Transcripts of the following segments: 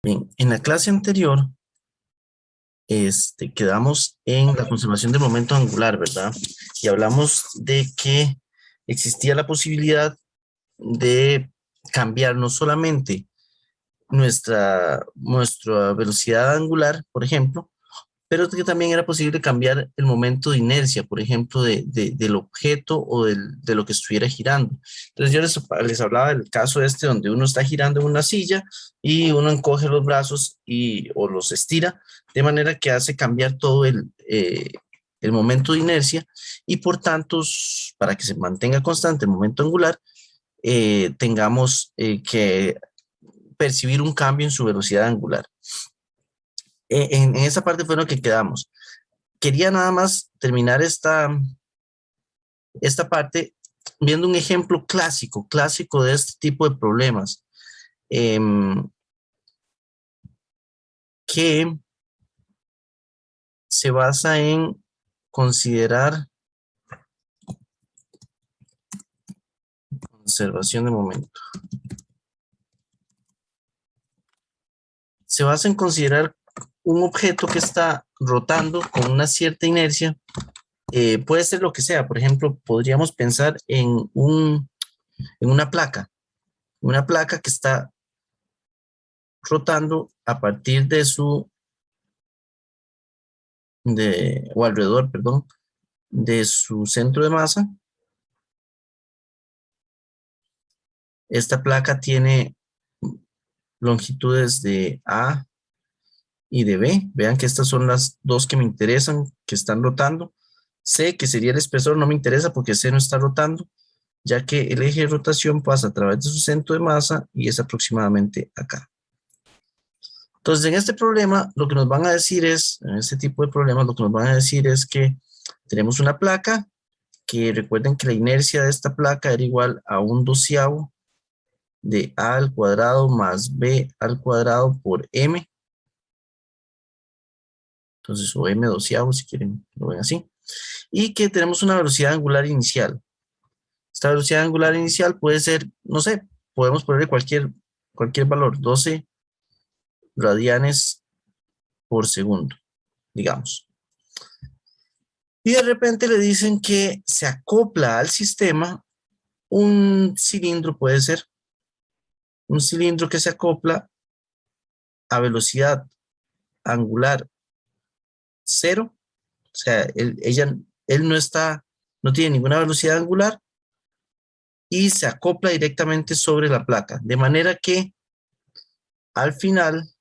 Bien, en la clase anterior quedamos en la conservación del momento angular, ¿verdad? Y hablamos de que existía la posibilidad de cambiar no solamente nuestra velocidad angular, por ejemplo, pero que también era posible cambiar el momento de inercia, por ejemplo, del objeto o de lo que estuviera girando. Entonces yo les hablaba del caso donde uno está girando en una silla y uno encoge los brazos o los estira, de manera que hace cambiar todo el momento de inercia y por tanto, para que se mantenga constante el momento angular, tengamos que percibir un cambio en su velocidad angular. En esa parte fue lo que quedamos. Quería nada más terminar esta parte viendo un ejemplo clásico de este tipo de problemas, que se basa en considerar conservación de momento. Se basa en considerar un objeto que está rotando con una cierta inercia. Puede ser lo que sea. Por ejemplo, podríamos pensar en una placa que está rotando a partir o alrededor, perdón, de su centro de masa. Esta placa tiene longitudes de A y de B. Vean que estas son las dos que me interesan, que están rotando. C, que sería el espesor, no me interesa porque C no está rotando, ya que el eje de rotación pasa a través de su centro de masa y es aproximadamente acá. Entonces, en este problema, lo que nos van a decir es, en este tipo de problemas, lo que nos van a decir es que tenemos una placa, que recuerden que la inercia de esta placa era igual a 1/12 de A al cuadrado más B al cuadrado por M. Entonces, o M/12, si quieren, lo ven así. Y que tenemos una velocidad angular inicial. Esta velocidad angular inicial puede ser, no sé, podemos ponerle cualquier valor, 12 radianes por segundo, digamos. Y de repente le dicen que se acopla al sistema un cilindro, puede ser un cilindro que se acopla a velocidad angular 0. O sea, él no tiene ninguna velocidad angular y se acopla directamente sobre la placa. De manera que al final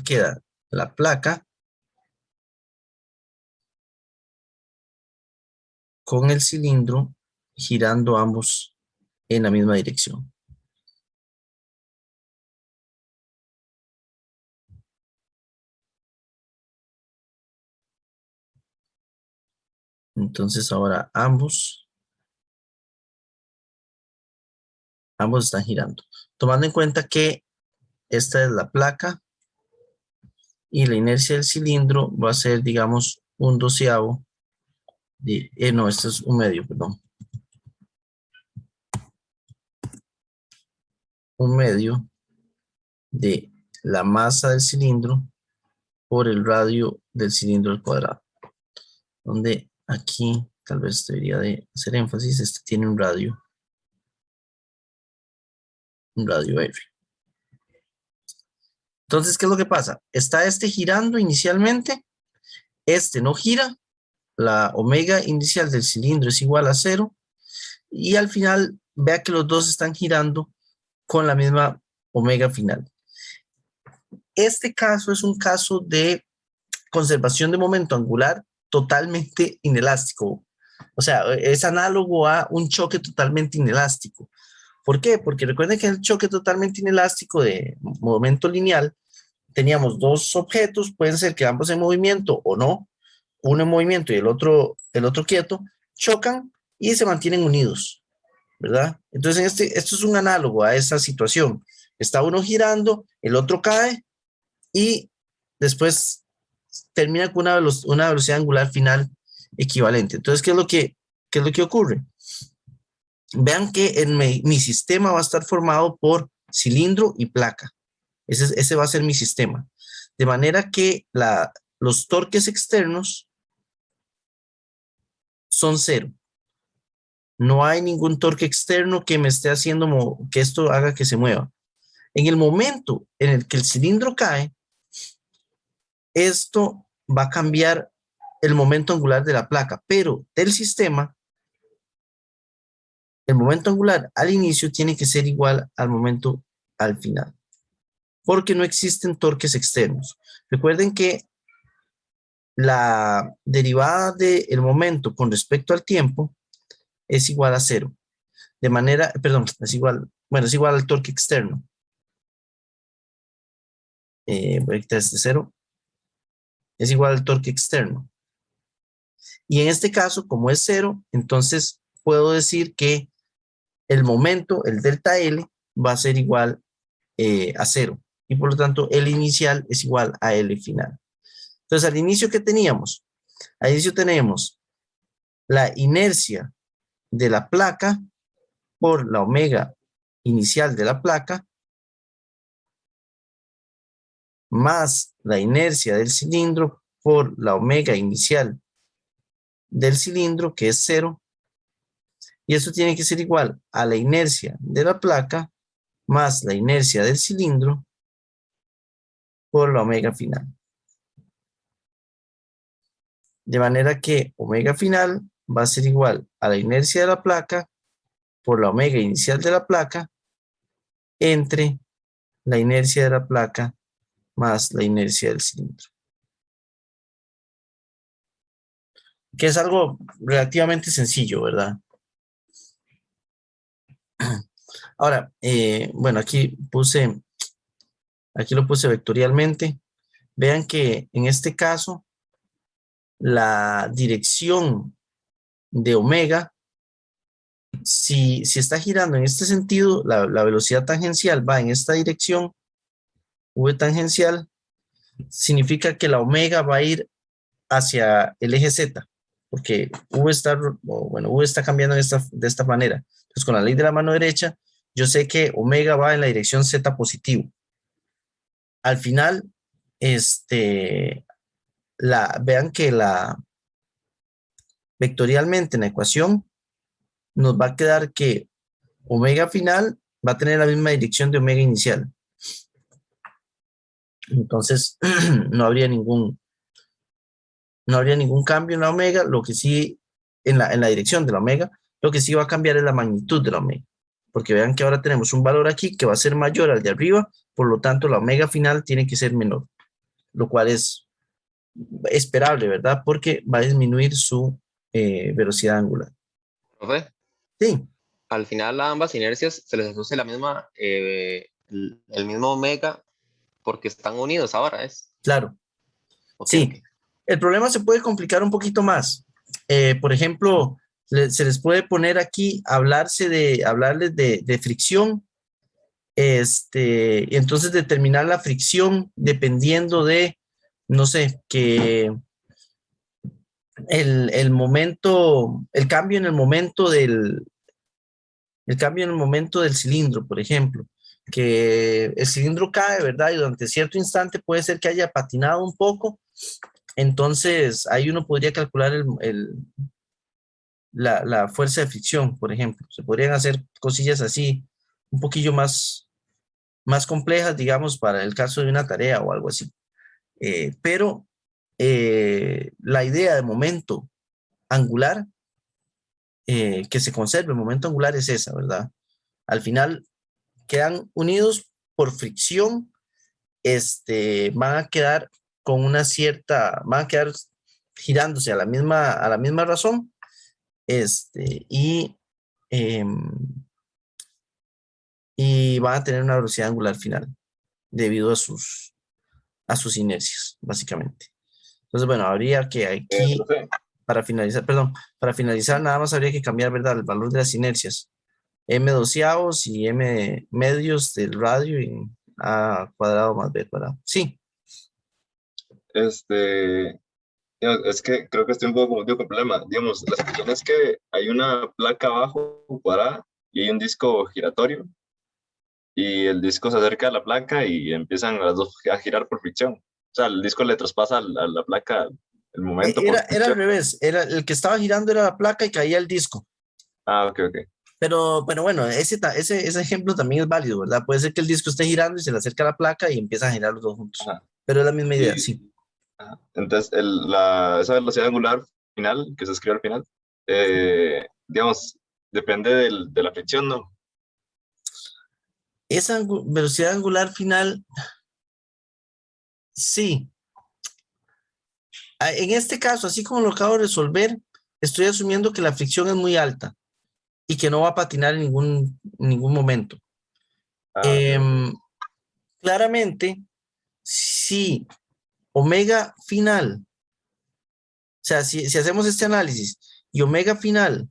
queda la placa con el cilindro girando ambos en la misma dirección. Entonces ahora ambos están girando. Tomando en cuenta que esta es la placa y la inercia del cilindro va a ser, digamos, 1/12 no, esto es 1/2, perdón. 1/2 de la masa del cilindro por el radio del cilindro al cuadrado. Donde aquí tal vez debería de hacer énfasis, tiene un radio R. Entonces, ¿qué es lo que pasa? Está girando inicialmente, no gira, la omega inicial del cilindro es igual a 0, y al final, vea que los dos están girando con la misma omega final. Este caso es un caso de conservación de momento angular totalmente inelástico. O sea, es análogo a un choque totalmente inelástico. ¿Por qué? Porque recuerden que el choque totalmente inelástico de momento lineal, teníamos dos objetos, pueden ser que ambos en movimiento o no, uno en movimiento y el otro quieto, chocan y se mantienen unidos, ¿verdad? Entonces, esto es un análogo a esa situación. Está uno girando, el otro cae y después termina con una velocidad angular final equivalente. Entonces, ¿qué es lo que ocurre? vean que mi sistema va a estar formado por cilindro y placa. Ese va a ser mi sistema. De manera que los torques externos son cero. No hay ningún torque externo que me esté haciendo que esto haga que se mueva. En el momento en el que el cilindro cae, esto va a cambiar el momento angular de la placa, pero del sistema, el momento angular al inicio tiene que ser igual al momento al final, porque no existen torques externos. Recuerden que la derivada del momento con respecto al tiempo es igual a cero. De manera, perdón, es igual al torque externo. Voy a quitar este cero. Es igual al torque externo. Y en este caso, como es cero, entonces puedo decir que el momento, el delta L, va a ser igual a cero. Y por lo tanto, L inicial es igual a L final. Entonces, al inicio, ¿qué teníamos? Al inicio tenemos la inercia de la placa por la omega inicial de la placa más la inercia del cilindro por la omega inicial del cilindro, que es cero, y eso tiene que ser igual a la inercia de la placa más la inercia del cilindro por la omega final. De manera que omega final va a ser igual a la inercia de la placa por la omega inicial de la placa entre la inercia de la placa más la inercia del cilindro. Que es algo relativamente sencillo, ¿verdad? Ahora, bueno, aquí lo puse vectorialmente. Vean que en este caso, la dirección de omega, si está girando en este sentido, la velocidad tangencial va en esta dirección, v tangencial, significa que la omega va a ir hacia el eje Z, porque V está cambiando de esta manera. Entonces, con la ley de la mano derecha, yo sé que omega va en la dirección Z positivo. Al final, vean que vectorialmente en la ecuación nos va a quedar que omega final va a tener la misma dirección de omega inicial. Entonces, no habría ningún cambio en la omega, lo que sí, en la dirección de la omega, lo que sí va a cambiar es la magnitud de la omega. Porque vean que ahora tenemos un valor aquí que va a ser mayor al de arriba, por lo tanto la omega final tiene que ser menor, lo cual es esperable, ¿verdad? Porque va a disminuir su velocidad angular. Profe, Sí, al final a ambas inercias se les asocia la misma, el mismo omega porque están unidos ahora, ¿es? claro, Ok, ok. sí. El problema se puede complicar un poquito más. Por ejemplo, se les puede poner aquí, hablarles de fricción, y entonces determinar la fricción dependiendo de, no sé, que el momento, el cambio en el momento del cilindro, por ejemplo, que el cilindro cae, ¿verdad? Y durante cierto instante puede ser que haya patinado un poco, entonces ahí uno podría calcular la fuerza de fricción, por ejemplo. Se podrían hacer cosillas así, un poquillo más complejas, digamos, para el caso de una tarea o algo así. Pero la idea de momento angular, que se conserve el momento angular es esa, ¿verdad? Al final quedan unidos por fricción, van a quedar van a quedar girándose a la misma razón, y, em, y van a tener una velocidad angular final debido a sus inercias, básicamente. Entonces, bueno, habría que aquí, Profe, para finalizar, nada más habría que cambiar, ¿verdad?, el valor de las inercias. M doceavos y M medios del radio y A cuadrado más B cuadrado. Sí, este, Es que creo que estoy un poco confundido con el problema. Digamos, la situación es que hay una placa abajo cuadrada y hay un disco giratorio y el disco se acerca a la placa y empiezan las dos a girar por fricción. O sea, el disco le traspasa a la placa el momento por Era al fricción. revés, era, el que estaba girando era la placa y caía el disco. Ah, ok, ok. Pero bueno, ese ejemplo también es válido, ¿verdad? Puede ser que el disco esté girando y se le acerca a la placa y empiezan a girar los dos juntos. Ajá. Pero es la misma idea, Y, sí. ajá. Entonces, esa velocidad angular final, que se escribe al final, digamos, depende de la fricción, ¿no? Esa velocidad angular final, sí. En este caso, así como lo acabo de resolver, estoy asumiendo que la fricción es muy alta y que no va a patinar en ningún momento. Ah, ok, ok. Em, Claramente, si omega final, o sea, si hacemos este análisis y omega final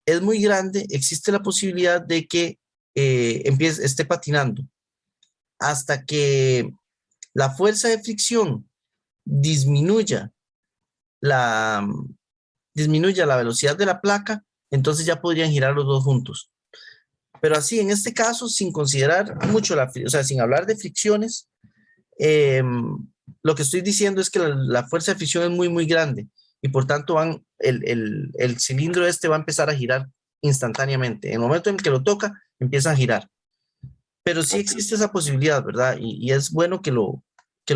es muy grande, existe la posibilidad de que esté patinando hasta que la fuerza de fricción disminuya la, disminuya la velocidad de la placa, entonces ya podrían girar los dos juntos. Pero así, en este caso, sin considerar mucho o sea, sin hablar de fricciones, eh, lo que estoy diciendo es que la fuerza de fricción es muy, muy grande y por tanto el cilindro este va a empezar a girar instantáneamente. En el momento en que lo toca, empieza a girar. Pero sí Ok. existe esa posibilidad, ¿verdad? Y es bueno que lo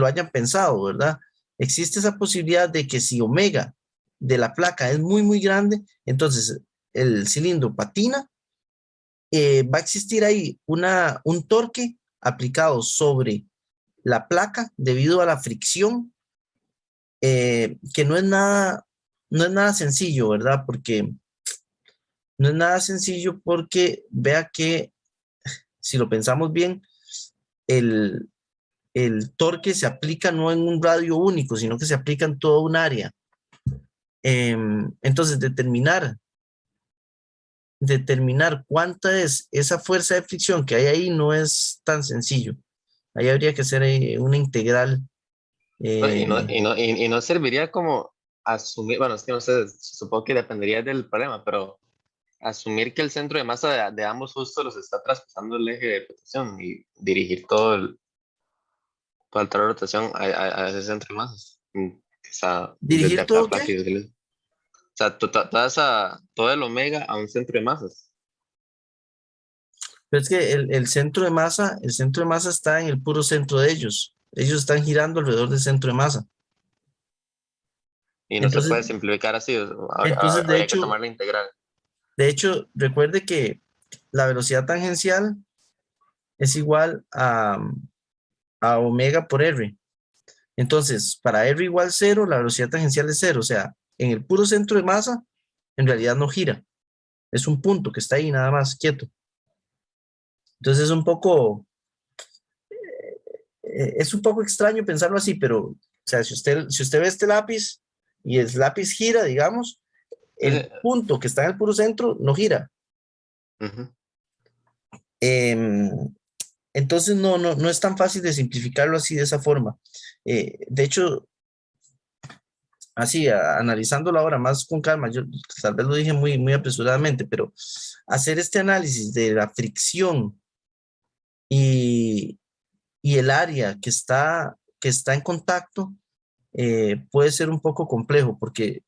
hayan pensado, ¿verdad? Existe esa posibilidad de que si omega de la placa es muy, muy grande, entonces el cilindro patina, va a existir ahí un torque aplicado sobre la placa debido a la fricción, que no es nada sencillo, ¿verdad? Porque no es nada sencillo porque vea que si lo pensamos bien, el, el torque se aplica no en un radio único, sino que se aplica en toda un área. Entonces, determinar cuánta es esa fuerza de fricción que hay ahí no es tan sencillo. Ahí habría que hacer una integral. No, eh, y no serviría como asumir, bueno, es que no sé, supongo que dependería del problema, pero asumir que el centro de masa de ambos justo los está traspasando el eje de rotación y dirigir toda la rotación a ese centro de masas. O sea, desde ¿Dirigir acá todo para qué? que utilice. O sea, todo el omega a un centro de masas. Pero es que el centro de masa está en el puro centro de ellos. Ellos están girando alrededor del centro de masa. Y no se Entonces, puede simplificar así. entonces Habría que tomar la integral. de hecho, recuerde que la velocidad tangencial es igual a omega por R. Entonces, para R igual cero, la velocidad tangencial es cero. O sea, en el puro centro de masa, en realidad no gira. Es un punto que está ahí nada más quieto. Entonces es un poco extraño pensarlo así, pero, o sea, si usted ve este lápiz y el lápiz gira, digamos, Sí, el punto que está en el puro centro no gira. ujú. Em, entonces no es tan fácil de simplificarlo así de esa forma. De hecho, así, analizándolo ahora más con calma, yo tal vez lo dije muy, muy apresuradamente, pero hacer este análisis de la fricción y, y el área que está en contacto, puede ser un poco complejo porque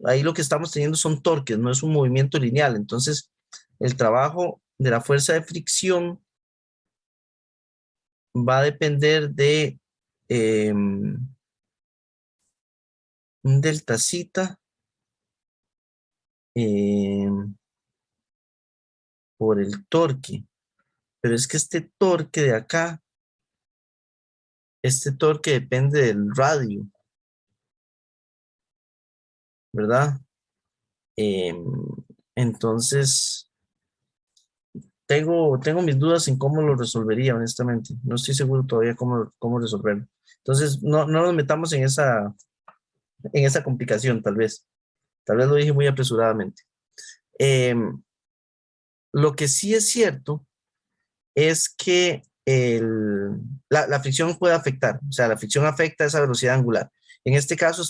ahí lo que estamos teniendo son torques, no es un movimiento lineal. Entonces, el trabajo de la fuerza de fricción va a depender de un delta zeta em, por el torque. Pero es que este torque de acá, este torque depende del radio, ¿verdad? Em, entonces, tengo mis dudas en cómo lo resolvería, honestamente. No estoy seguro todavía cómo resolverlo. Entonces, no nos metamos en esa complicación, tal vez. Tal vez lo dije muy apresuradamente. Em, lo que sí es cierto es que la fricción puede afectar, o sea, la fricción afecta esa velocidad angular. En este caso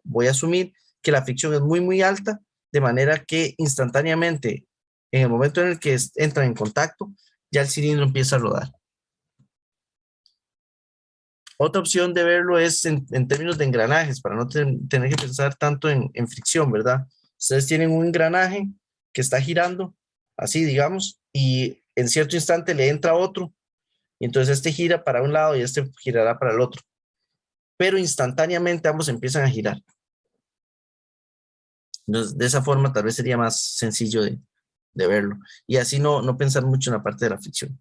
voy a asumir que la fricción es muy, muy alta, de manera que instantáneamente, en el momento en el que entran en contacto, ya el cilindro empieza a rodar. Otra opción de verlo es en términos de engranajes, para no tener que pensar tanto en fricción, ¿verdad? Ustedes tienen un engranaje que está girando, así digamos, y en cierto instante le entra otro, y entonces este gira para un lado y este girará para el otro. Pero instantáneamente ambos empiezan a girar. Entonces, de esa forma tal vez sería más sencillo de verlo. Y así no pensar mucho en la parte de la fricción.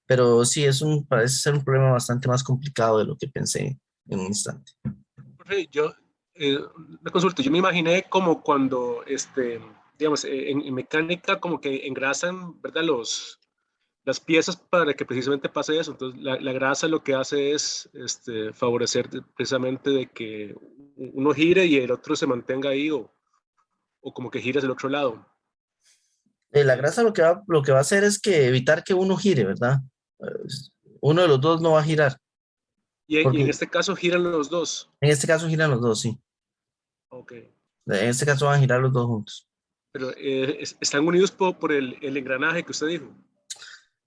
Pero sí, parece ser un problema bastante más complicado de lo que pensé en un instante. Profe, yo, una consulta, yo me imaginé como cuando, digamos, en mecánica como que engrasan, ¿verdad? Las piezas para que precisamente pase eso. Entonces, la grasa lo que hace es favorecer precisamente de que uno gire y el otro se mantenga ahí o como que gire hacia el otro lado. La grasa lo que va a hacer es que evitar que uno gire, ¿verdad? Uno de los dos no va a girar. Y en Porque este caso giran los dos. en este caso giran los dos, sí. Ok. En este caso van a girar los dos juntos. Pero están unidos por el engranaje que usted dijo.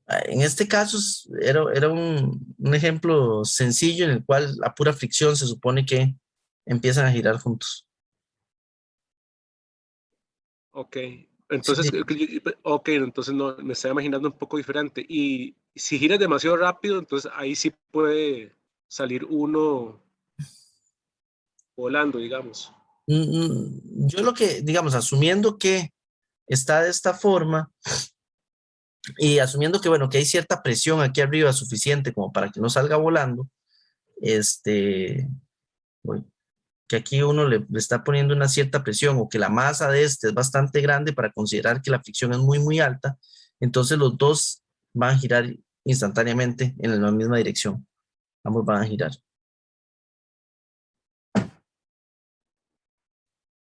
En este caso era un ejemplo sencillo en el cual a pura fricción se supone que empiezan a girar juntos. Ok. Sí, Entonces, sí. ok, entonces no, me estaba imaginando un poco diferente. Y si gira demasiado rápido, entonces ahí sí puede salir uno volando, digamos. Yo lo que, digamos, asumiendo que está de esta forma y asumiendo que, bueno, que hay cierta presión aquí arriba suficiente como para que no salga volando, bueno, que aquí uno le está poniendo una cierta presión o que la masa de este es bastante grande para considerar que la fricción es muy, muy alta, entonces los dos van a girar instantáneamente en la misma dirección. Ambos van a girar.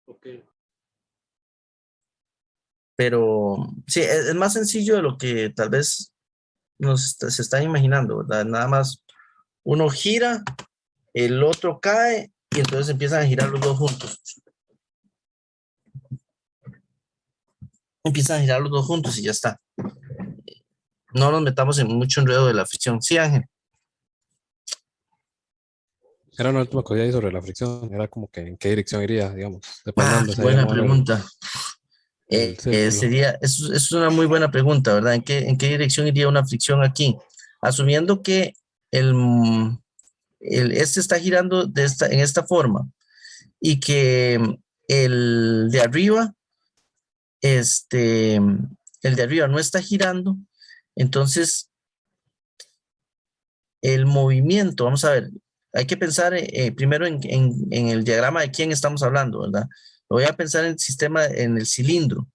Ok. Pero sí, es más sencillo de lo que tal vez se está imaginando, ¿verdad? Nada más uno gira, el otro cae y entonces empiezan a girar los dos juntos. Empiezan a girar los dos juntos y ya está. No nos metamos en mucho enredo de la fricción. Sí, Ángel. Era una última cosa ahí sobre la fricción, era como que en qué dirección iría, digamos, de por Ah, dónde sería buena mover pregunta. el círculo. Eso es una muy buena pregunta, ¿verdad? En qué dirección iría una fricción aquí? Asumiendo que este está girando en esta forma y que el de arriba, el de arriba no está girando, entonces el movimiento, vamos a ver, hay que pensar primero en el diagrama de quién estamos hablando, ¿verdad? Voy a pensar en el sistema, en el cilindro.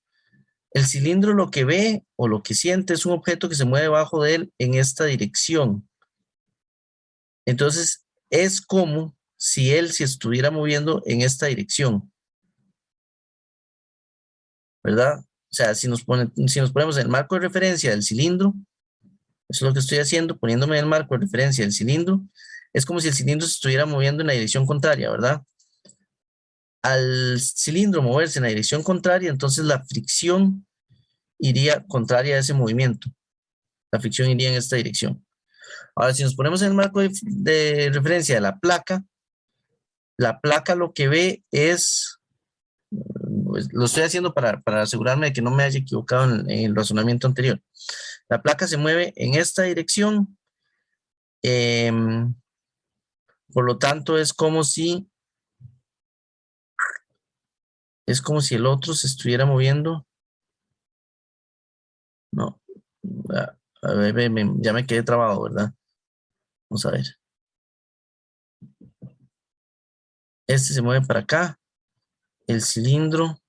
El cilindro lo que ve o lo que siente es un objeto que se mueve debajo de él en esta dirección. Entonces, es como si él se estuviera moviendo en esta dirección, ¿verdad? O sea, si nos ponemos en el marco de referencia del cilindro, eso es lo que estoy haciendo, poniéndome en el marco de referencia del cilindro, es como si el cilindro se estuviera moviendo en la dirección contraria, ¿verdad? Al cilindro moverse en la dirección contraria, entonces la fricción iría contraria a ese movimiento. La fricción iría en esta dirección. Ahora, si nos ponemos en el marco de referencia de la placa lo que ve es, pues, lo estoy haciendo para asegurarme de que no me haya equivocado en el razonamiento anterior. La placa se mueve en esta dirección, por lo tanto es como si el otro se estuviera moviendo. No, a ver, ya me quedé trabado, ¿verdad? Vamos a ver. Este se mueve para acá, el cilindro.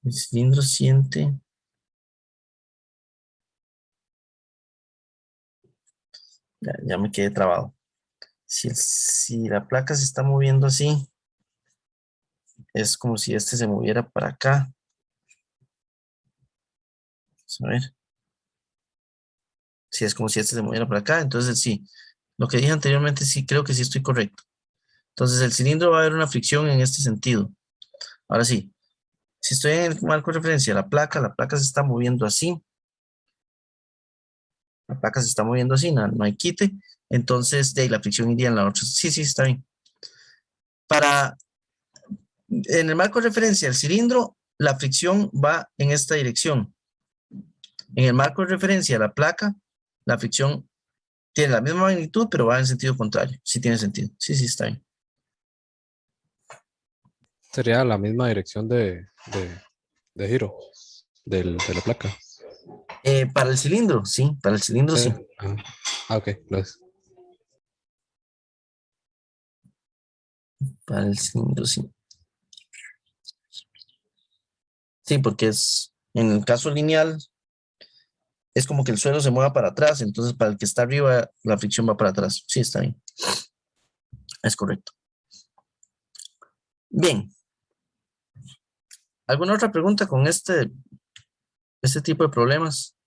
El cilindro siente. Ya me quedé trabado. Si la placa se está moviendo así, es como si este se moviera para acá. Vamos a ver. Si es como si este se moviera para acá, entonces sí. Lo que dije anteriormente, sí, creo que sí estoy correcto. Entonces el cilindro va a haber una fricción en este sentido. Ahora sí, si estoy en el marco de referencia, la placa se está moviendo así. La placa se está moviendo así, no hay quite. Entonces, de ahí la fricción iría en la otra. Sí, sí, está bien. En el marco de referencia del cilindro, la fricción va en esta dirección. En el marco de referencia de la placa, la fricción tiene la misma magnitud, pero va en sentido contrario. Sí tiene sentido. Sí, sí, está bien. Sería la misma dirección de giro de la placa. Para el cilindro, sí. Para el cilindro, sí. Ok, gracias. Para el cilindro, sí. Sí, porque en el caso lineal, es como que el suelo se mueva para atrás, entonces para el que está arriba, la fricción va para atrás. Sí, está bien. Es correcto. Bien. ¿Alguna otra pregunta con este tipo de problemas?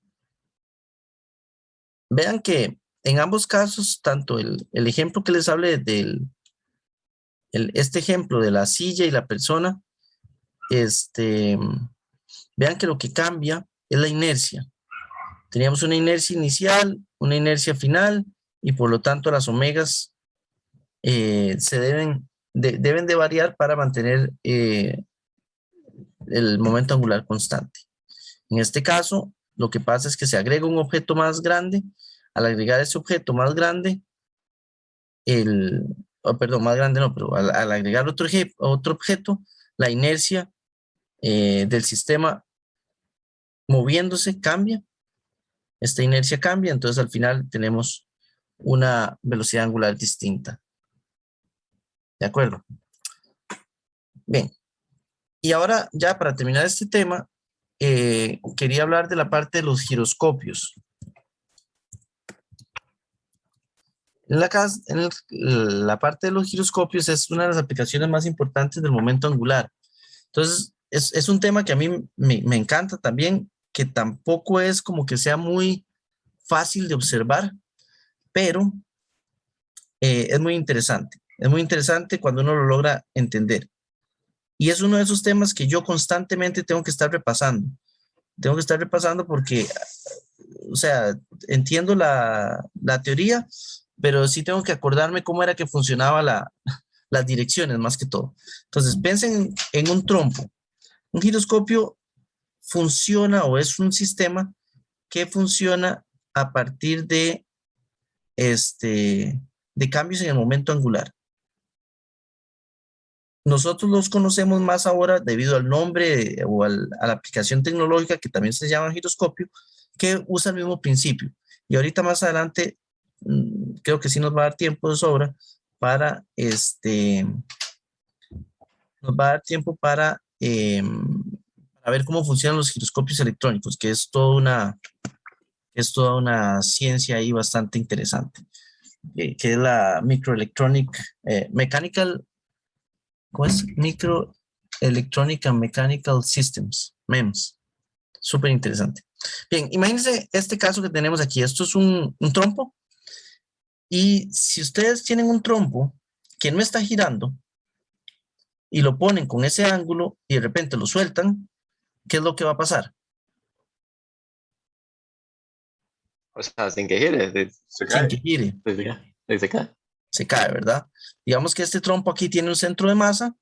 Vean que en ambos casos, tanto el ejemplo que les hablé este ejemplo de la silla y la persona, vean que lo que cambia es la inercia. Teníamos una inercia inicial, una inercia final, y por lo tanto las omegas deben de variar para mantener el momento angular constante. En este caso, lo que pasa es que se agrega un objeto más grande. Al agregar ese objeto más grande, más grande no, pero al agregar otro objeto, la inercia del sistema moviéndose cambia. Esta inercia cambia, entonces al final tenemos una velocidad angular distinta. ¿De acuerdo? Bien. Y ahora, ya para terminar este tema, quería hablar de la parte de los giroscopios. La parte de los giroscopios es una de las aplicaciones más importantes del momento angular. Entonces, es un tema que a mí me encanta también, que tampoco es como que sea muy fácil de observar, pero es muy interesante. Es muy interesante cuando uno lo logra entender. Y es uno de esos temas que yo constantemente tengo que estar repasando. Tengo que estar repasando porque, o sea, entiendo la teoría, pero sí tengo que acordarme cómo era que funcionaba las direcciones más que todo. Entonces, piensen en un trompo. Un giroscopio funciona o es un sistema que funciona a partir de cambios en el momento angular. Nosotros los conocemos más ahora debido al nombre o a la aplicación tecnológica que también se llama giroscopio, que usa el mismo principio. Y ahorita más adelante, creo que sí nos va a dar tiempo de sobra para ver cómo funcionan los giroscopios electrónicos, que es toda una ciencia ahí bastante interesante, que es la ¿cómo es? Microelectronic and Mechanical Systems, MEMS. Súper interesante. Bien, imagínense este caso que tenemos aquí. Esto es un trompo. Y si ustedes tienen un trompo que no está girando y lo ponen con ese ángulo y de repente lo sueltan, ¿qué es lo que va a pasar? O sea, sin que gire. Se Sin cae. que gire. Se cae. Se cae, ¿verdad? Digamos que este trompo aquí tiene un centro de masa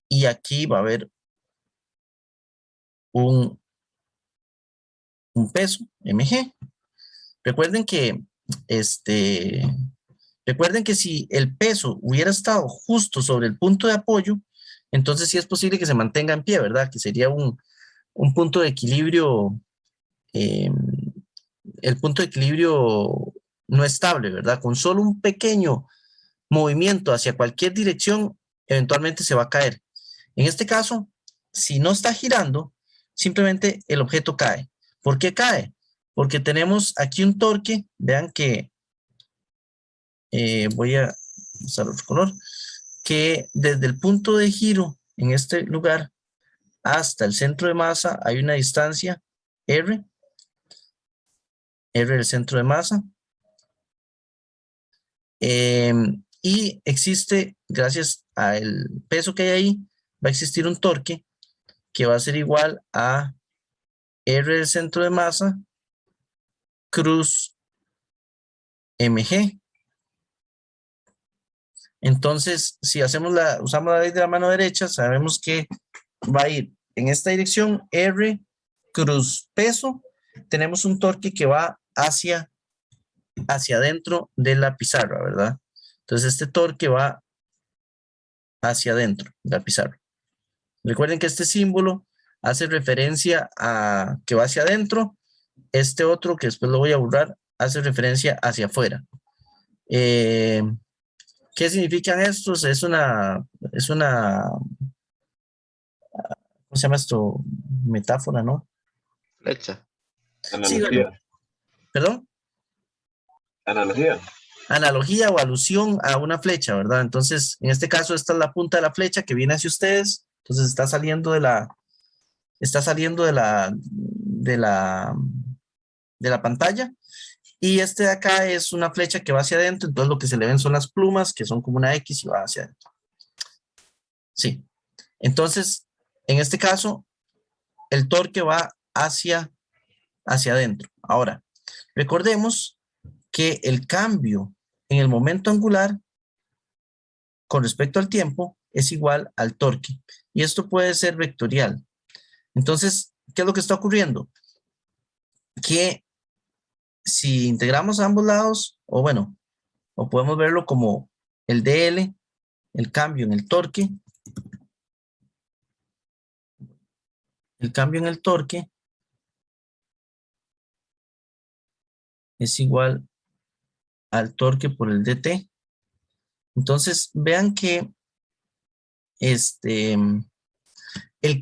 y aquí va a haber un peso, mg. Recuerden que si el peso hubiera estado justo sobre el punto de apoyo, entonces sí es posible que se mantenga en pie, ¿verdad? Que sería un punto de equilibrio, el punto de equilibrio no estable, ¿verdad? Con solo un pequeño movimiento hacia cualquier dirección, eventualmente se va a caer. En este caso, si no está girando, simplemente el objeto cae. ¿Por qué cae? Porque tenemos aquí un torque, vean que voy a usar otro color, que desde el punto de giro en este lugar hasta el centro de masa hay una distancia R, R el centro de masa. Y existe, gracias al peso que hay ahí, va a existir un torque que va a ser igual a R del centro de masa cruz mg. Entonces, si usamos la ley de la mano derecha, sabemos que va a ir en esta dirección, R cruz peso. Tenemos un torque que va hacia adentro de la pizarra, ¿verdad? Entonces, este torque va hacia adentro de la pizarra. Recuerden que este símbolo hace referencia a que va hacia adentro. Este otro, que después lo voy a borrar, hace referencia hacia afuera. ¿Qué significan estos? Es una, ¿cómo se llama esto? Metáfora, ¿no? Flecha. Sí, bueno, ¿perdón? Analogía. Analogía o alusión a una flecha, ¿verdad? Entonces, en este caso, esta es la punta de la flecha que viene hacia ustedes. Entonces, está saliendo de la pantalla. Y este de acá es una flecha que va hacia adentro. Entonces, lo que se le ven son las plumas, que son como una X y va hacia adentro. Sí. Entonces, en este caso, el torque va hacia adentro. Ahora, recordemos que el cambio en el momento angular con respecto al tiempo es igual al torque. Y esto puede ser vectorial. Entonces, ¿qué es lo que está ocurriendo? Que si integramos a ambos lados, o bueno, o podemos verlo como el dl, el cambio en el torque, es igual al torque por el dt. Entonces, vean que el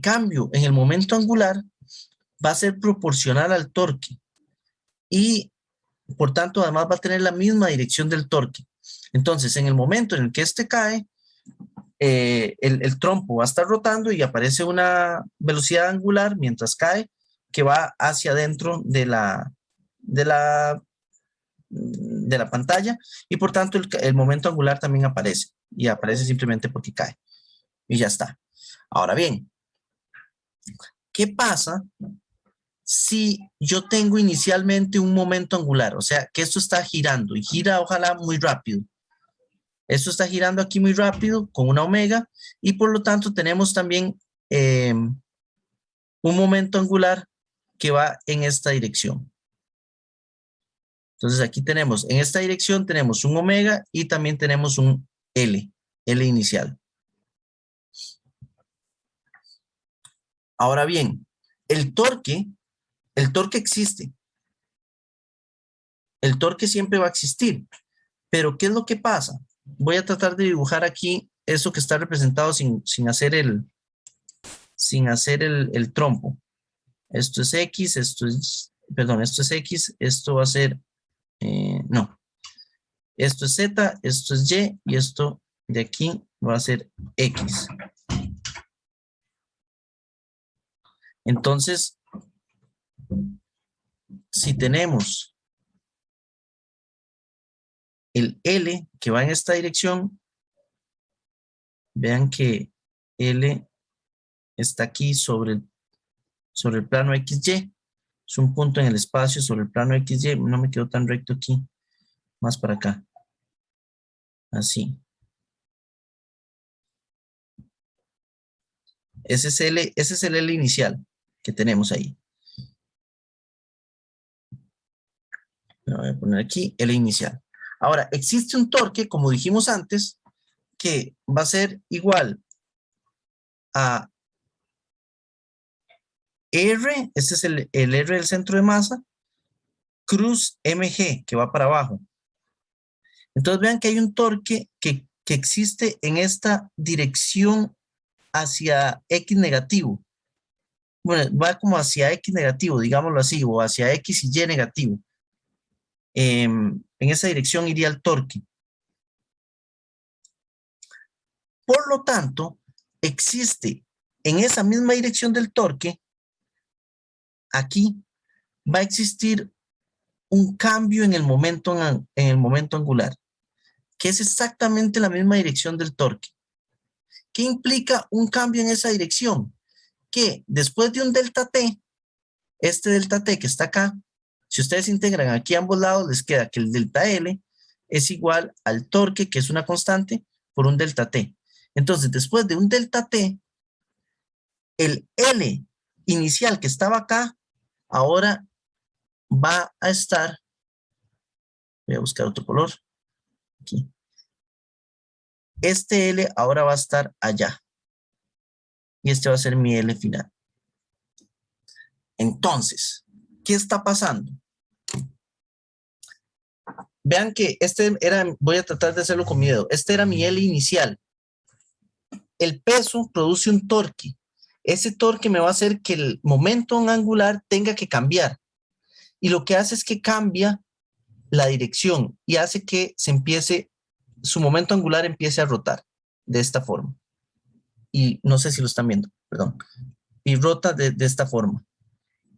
cambio en el momento angular va a ser proporcional al torque y, por tanto, además va a tener la misma dirección del torque. Entonces, en el momento en el que este cae, el trompo va a estar rotando y aparece una velocidad angular mientras cae que va hacia adentro de la pantalla y, por tanto, el momento angular también aparece y aparece simplemente porque cae y ya está. Ahora bien, ¿qué pasa si yo tengo inicialmente un momento angular? O sea, que esto está girando y gira ojalá muy rápido. Esto está girando aquí muy rápido con una omega y por lo tanto tenemos también un momento angular que va en esta dirección. Entonces aquí tenemos, en esta dirección tenemos un omega y también tenemos un L inicial. Ahora bien, el torque existe. El torque siempre va a existir. Pero ¿qué es lo que pasa? Voy a tratar de dibujar aquí eso que está representado sin hacer el trompo. Esto es X, esto es X, esto va a ser, no. Esto es Z, esto es Y y esto de aquí va a ser X. Entonces, si tenemos el L que va en esta dirección, vean que L está aquí sobre el plano XY. Es un punto en el espacio sobre el plano XY. No me quedó tan recto aquí. Más para acá. Así. Ese es el L inicial que tenemos ahí. Lo voy a poner aquí, L inicial. Ahora, existe un torque, como dijimos antes, que va a ser igual a R, este es el R del centro de masa, cruz mg, que va para abajo. Entonces vean que hay un torque que existe en esta dirección hacia X negativo. Bueno, va como hacia X negativo, digámoslo así, o hacia X y Y negativo. En esa dirección iría el torque. Por lo tanto, existe en esa misma dirección del torque, aquí, va a existir un cambio en el momento angular, que es exactamente la misma dirección del torque. ¿Qué implica un cambio en esa dirección? Que después de un delta T, este delta T que está acá, si ustedes integran aquí a ambos lados, les queda que el delta L es igual al torque, que es una constante, por un delta T. Entonces, después de un delta T, el L inicial que estaba acá, ahora va a estar, voy a buscar otro color, aquí. Este L ahora va a estar allá. Y este va a ser mi L final. Entonces, ¿qué está pasando? Vean que este era, voy a tratar de hacerlo con mi dedo. Este era mi L inicial. El peso produce un torque. Ese torque me va a hacer que el momento angular tenga que cambiar. Y lo que hace es que cambia la dirección y hace que su momento angular empiece a rotar de esta forma. Y no sé si lo están viendo, perdón. Y rota de esta forma.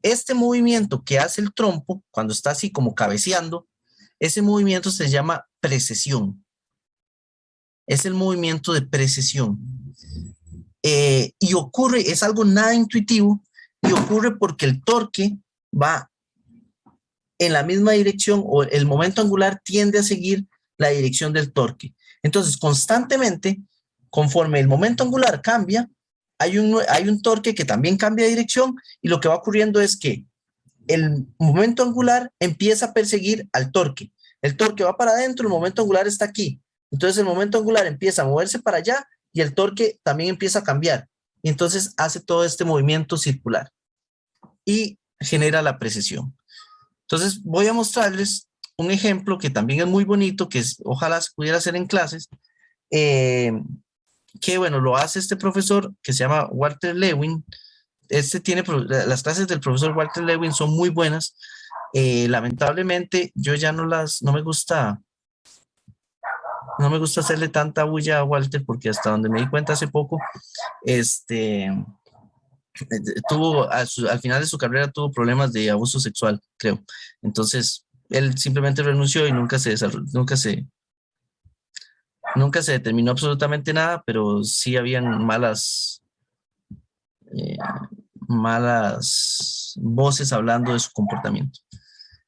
Este movimiento que hace el trompo, cuando está así como cabeceando, ese movimiento se llama precesión. Es el movimiento de precesión. Y ocurre, es algo nada intuitivo, y ocurre porque el torque va en la misma dirección, o el momento angular tiende a seguir la dirección del torque. Entonces, constantemente, conforme el momento angular cambia, hay un torque que también cambia de dirección, y lo que va ocurriendo es que el momento angular empieza a perseguir al torque. El torque va para adentro, el momento angular está aquí. Entonces el momento angular empieza a moverse para allá y el torque también empieza a cambiar. Y entonces hace todo este movimiento circular y genera la precesión. Entonces voy a mostrarles un ejemplo que también es muy bonito, que ojalá se pudiera hacer en clases, que bueno, lo hace este profesor que se llama Walter Lewin. Las clases del profesor Walter Lewin son muy buenas. Lamentablemente yo ya no me gusta hacerle tanta bulla a Walter, porque hasta donde me di cuenta hace poco, al final de su carrera tuvo problemas de abuso sexual, creo. Entonces él simplemente renunció y nunca se determinó absolutamente nada, pero sí habían malas voces hablando de su comportamiento.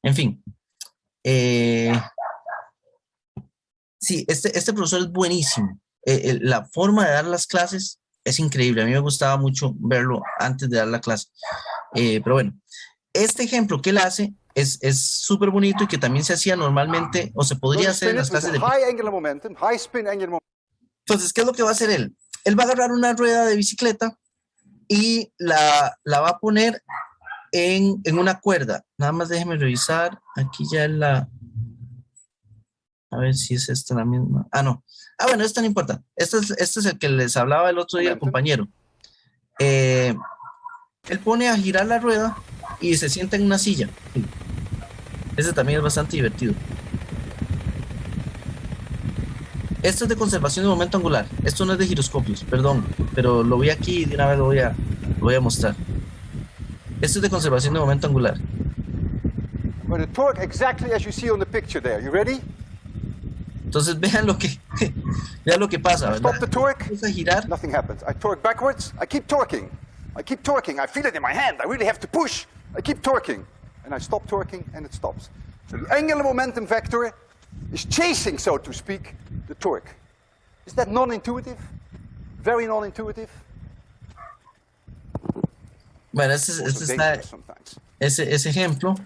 En fin. Sí, este profesor es buenísimo. La forma de dar las clases es increíble. A mí me gustaba mucho verlo antes de dar la clase. Pero bueno, este ejemplo que él hace es súper bonito, y que también se hacía normalmente, o se podría hacer en las clases de... Entonces, ¿qué es lo que va a hacer él? Él va a agarrar una rueda de bicicleta y la va a poner en una cuerda. Nada más déjeme revisar. Aquí ya es la... A ver si es esta la misma. Ah, no. Ah, bueno, esto no importa. Este es el que les hablaba el otro día el compañero. Él pone a girar la rueda y se sienta en una silla. Ese también es bastante divertido. Esto es de conservación de momento angular. Esto no es de giroscopios, perdón. Pero lo vi aquí y de una vez lo voy a mostrar. Esto es de conservación de momento angular. Well, the torque exactly as you see on the picture there. You ready? Entonces vean lo que pasa, ¿verdad? Stop the torque. Empieza a girar. Nothing happens. I torque backwards. I keep torquing. I feel it in my hand. I really have to push. I keep torquing. And I stop torquing and it stops. So the angular momentum vector is chasing, so to speak, the torque. Is that non-intuitive? Very non-intuitive? Bueno, ese ejemplo.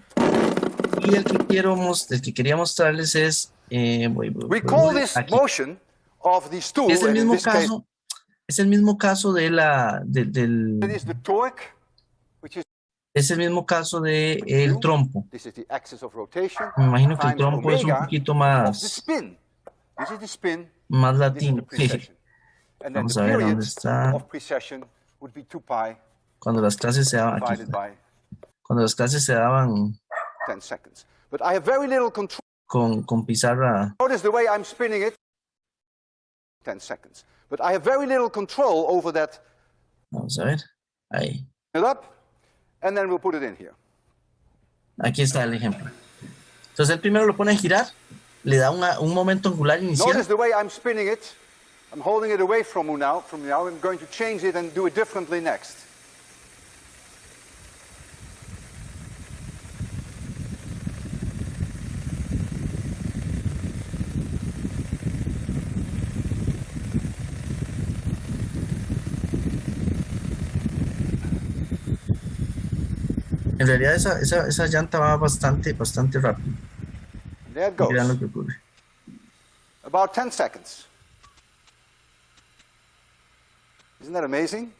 Y el que quería mostrarles es... We call this motion of the stool. Es el mismo caso de del... It is the torque, which is... Es el mismo caso de el trompo. This is the axis of rotation. Me imagino que el times trompo es un omega poquito of the más spin. This is the spin. Más This is the latino. precession. And then Vamos the a ver period dónde está. of precession would be 2 pi Cuando las clases se daban aquí. divided by Cuando las clases se daban 10 seconds. But I have very little control. con pizarra. Notice the way I'm spinning it. 10 seconds. But I have very little control over that. Vamos a ver. Ahí. It up, and then we'll put it in here. Aquí está el ejemplo. Entonces él primero lo pone a girar, le da un momento angular inicial. Notice the way I'm spinning it. I'm holding it away from you now. I'm going to change it and do it differently next. En realidad esa llanta va bastante rápido. There it Y vean lo goes. que ocurre. About 10 seconds. Isn't that amazing?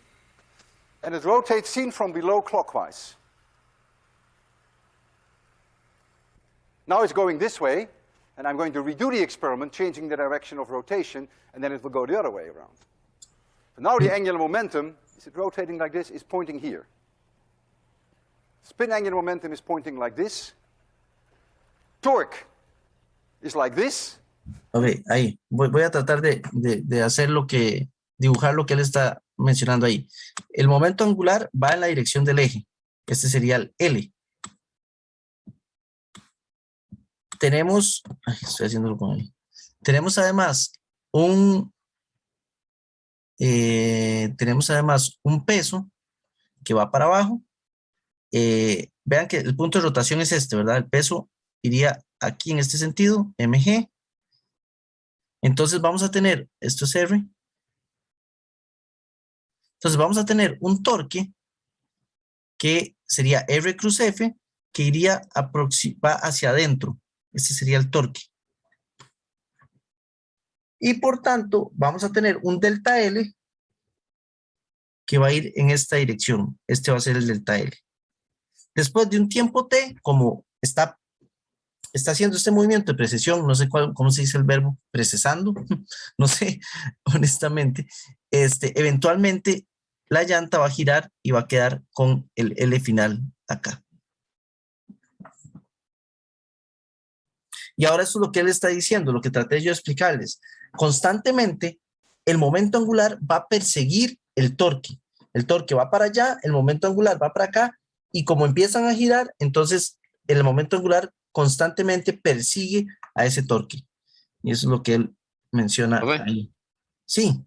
And it rotates seen from below clockwise. Now it's going this way, and I'm going to redo the experiment, changing the direction of rotation, and then it will go the other way around. So now the angular momentum, is it rotating like this, is pointing here. Spin angular momentum is pointing like this. Torque is like this. Ok, ahí. Voy a tratar de hacer dibujar lo que él está mencionando ahí. El momento angular va en la dirección del eje. Este sería el L. Tenemos, estoy haciéndolo con él. Tenemos además un peso que va para abajo. Vean que el punto de rotación es este, ¿verdad? El peso iría aquí en este sentido, mg. Entonces vamos a tener, esto es R. Entonces vamos a tener un torque que sería R cruz F, que iría va hacia adentro. Este sería el torque. Y por tanto, vamos a tener un delta L que va a ir en esta dirección. Este va a ser el delta L. Después de un tiempo T, como está haciendo este movimiento de precesión, no sé cómo se dice el verbo, precesando, no sé, honestamente, eventualmente la llanta va a girar y va a quedar con el L final acá. Y ahora eso es lo que él está diciendo, lo que traté yo de explicarles. Constantemente, el momento angular va a perseguir el torque. El torque va para allá, el momento angular va para acá, y como empiezan a girar, entonces el momento angular constantemente persigue a ese torque. Y eso es lo que él menciona ahí. Sí.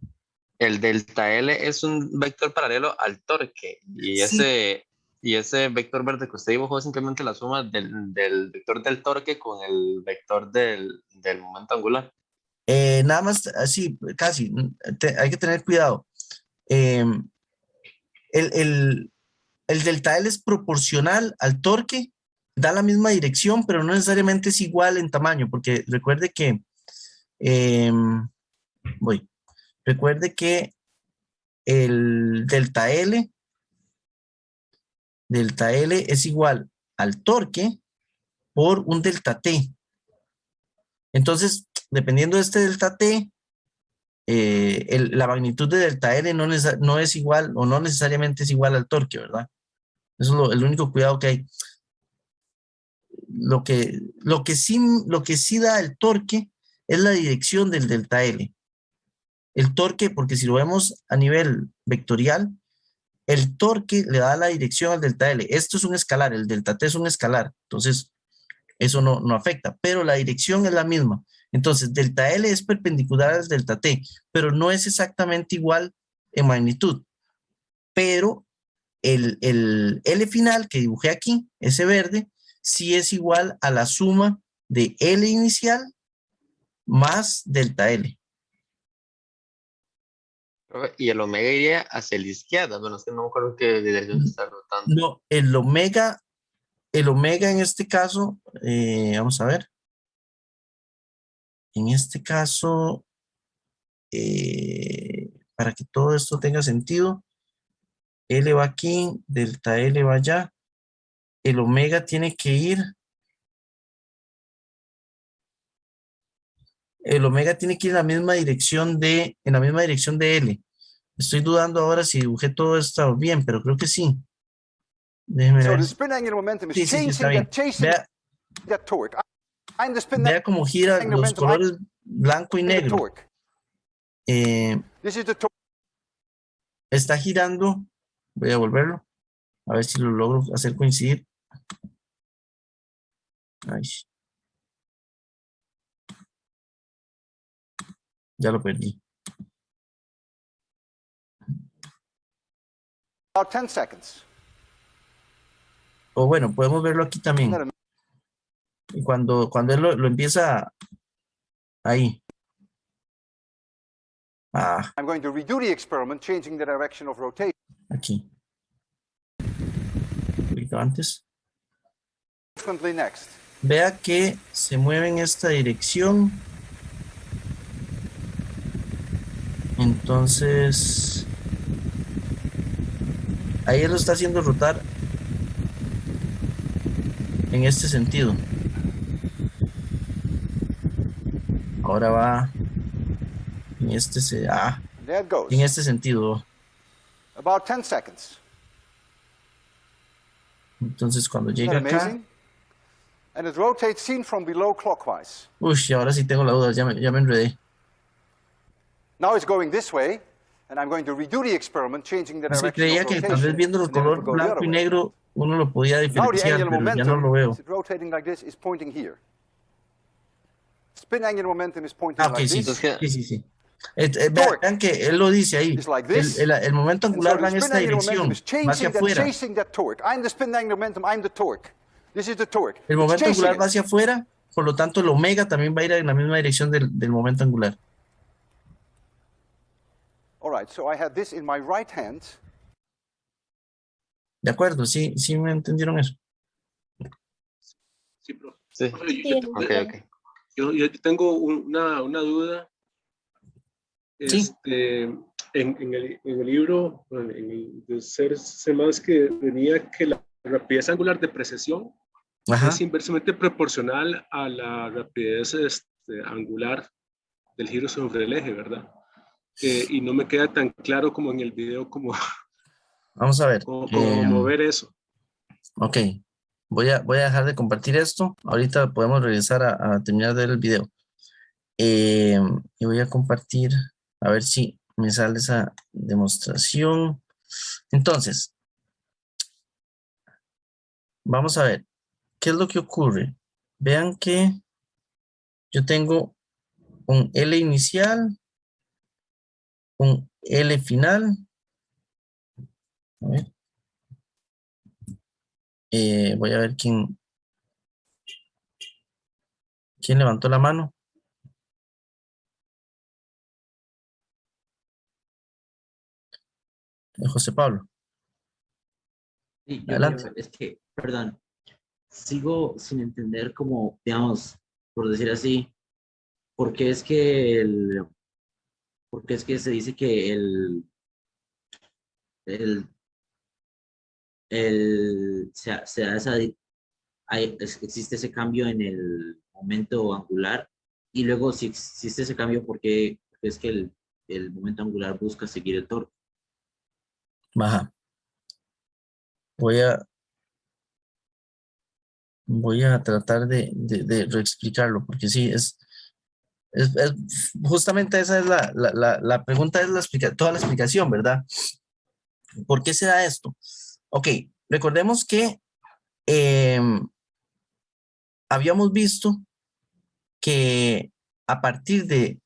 El delta L es un vector paralelo al torque, y Sí. ese vector verde que usted dibujó es simplemente la suma del vector del torque con el vector del momento angular. Nada más, así, casi, hay que tener cuidado. El delta L es proporcional al torque, da la misma dirección, pero no necesariamente es igual en tamaño, porque recuerde que, recuerde que el delta L es igual al torque por un delta T. Entonces, dependiendo de este delta T, la magnitud de delta L no es igual o no necesariamente es igual al torque, ¿verdad? Eso es el único cuidado que hay. Lo que sí da el torque es la dirección del delta L. El torque, porque si lo vemos a nivel vectorial, el torque le da la dirección al delta L. Esto es un escalar, el delta T es un escalar, entonces eso no afecta, pero la dirección es la misma. Entonces, delta L es perpendicular al delta T, pero no es exactamente igual en magnitud. Pero el L final que dibujé aquí, ese verde, sí es igual a la suma de L inicial más delta L. Y el omega iría hacia la izquierda. Bueno, es que no me acuerdo qué dirección se está rotando. No, el omega en este caso, vamos a ver. En este caso, para que todo esto tenga sentido, L va aquí, delta L va allá. El omega tiene que ir. El omega tiene que ir en la misma dirección de L. Estoy dudando ahora si dibujé todo esto bien, pero creo que sí. Déjeme So ver. the spin angular momentum is Sí, está bien. chasing that torque. I'm the spin Vea cómo gira angular los momentum. colores blanco y I'm the negro. torque. This is the torque. Está girando. Voy a volverlo. A ver si lo logro hacer coincidir. Ay. Ya lo perdí. About 10 seconds. O bueno, podemos verlo aquí también. Y cuando él lo empieza ahí. Ah, I'm going to redo the experiment, changing the direction of rotation. aquí. Un poquito antes. Differently next. Vea que se mueve en esta dirección. Entonces, ahí él lo está haciendo rotar en este sentido. Ahora va en este There it goes. en este sentido. About 10 seconds. Entonces cuando Isn't llega that acá, amazing? And it rotates seen from below clockwise. uy, ahora sí tengo la duda, ya me enredé. Now it's going this way, and I'm going to redo the experiment, changing the Es que direction creía of que rotation. tal vez viendo el and then it color will go the blanco other y way. negro uno lo podía Now the diferenciar, angular pero ya no lo momentum, veo. is it rotating like this, is pointing here. Spin angular momentum is pointing Ah, ok, like sí, this. sí. Vean que él lo dice ahí. It's like this. El momento And so angular the va en spin esta angular momentum dirección, is va hacia chasing afuera. chasing that torque. I'm the spin angular momentum, I'm the torque. This is the torque. El It's momento chasing angular va it. hacia afuera, por lo tanto el omega también va a ir en la misma dirección del momento angular. All right, so I had this in my right hand. ¿De acuerdo? Sí me entendieron eso. Sí, profe. Sí, Profe, Sí, ok. yo tengo una duda. Sí. En el libro, bueno, en el de C++, que venía que la rapidez angular de precesión Ajá. es inversamente proporcional a la rapidez angular del giro sobre el eje, ¿verdad? Y no me queda tan claro como en el video como Vamos a ver. mover eso. Ok. Voy a dejar de compartir esto. Ahorita podemos regresar a terminar de ver el video. Y voy a compartir, a ver si me sale esa demostración. Entonces, vamos a ver. ¿Qué es lo que ocurre? Vean que yo tengo un L inicial, un L final. A ver. Voy a ver quién levantó la mano. José Pablo. Sí, Adelante. es que, perdón, sigo sin entender como, digamos, por decir así, por qué es que se dice que existe ese cambio en el momento angular y luego si existe ese cambio, ¿por qué es que el momento angular busca seguir el torque? Baja. Voy a tratar de reexplicarlo, porque sí, es justamente esa es la pregunta, es toda la explicación, ¿verdad? ¿Por qué se da esto? Ok, recordemos que habíamos visto que a partir del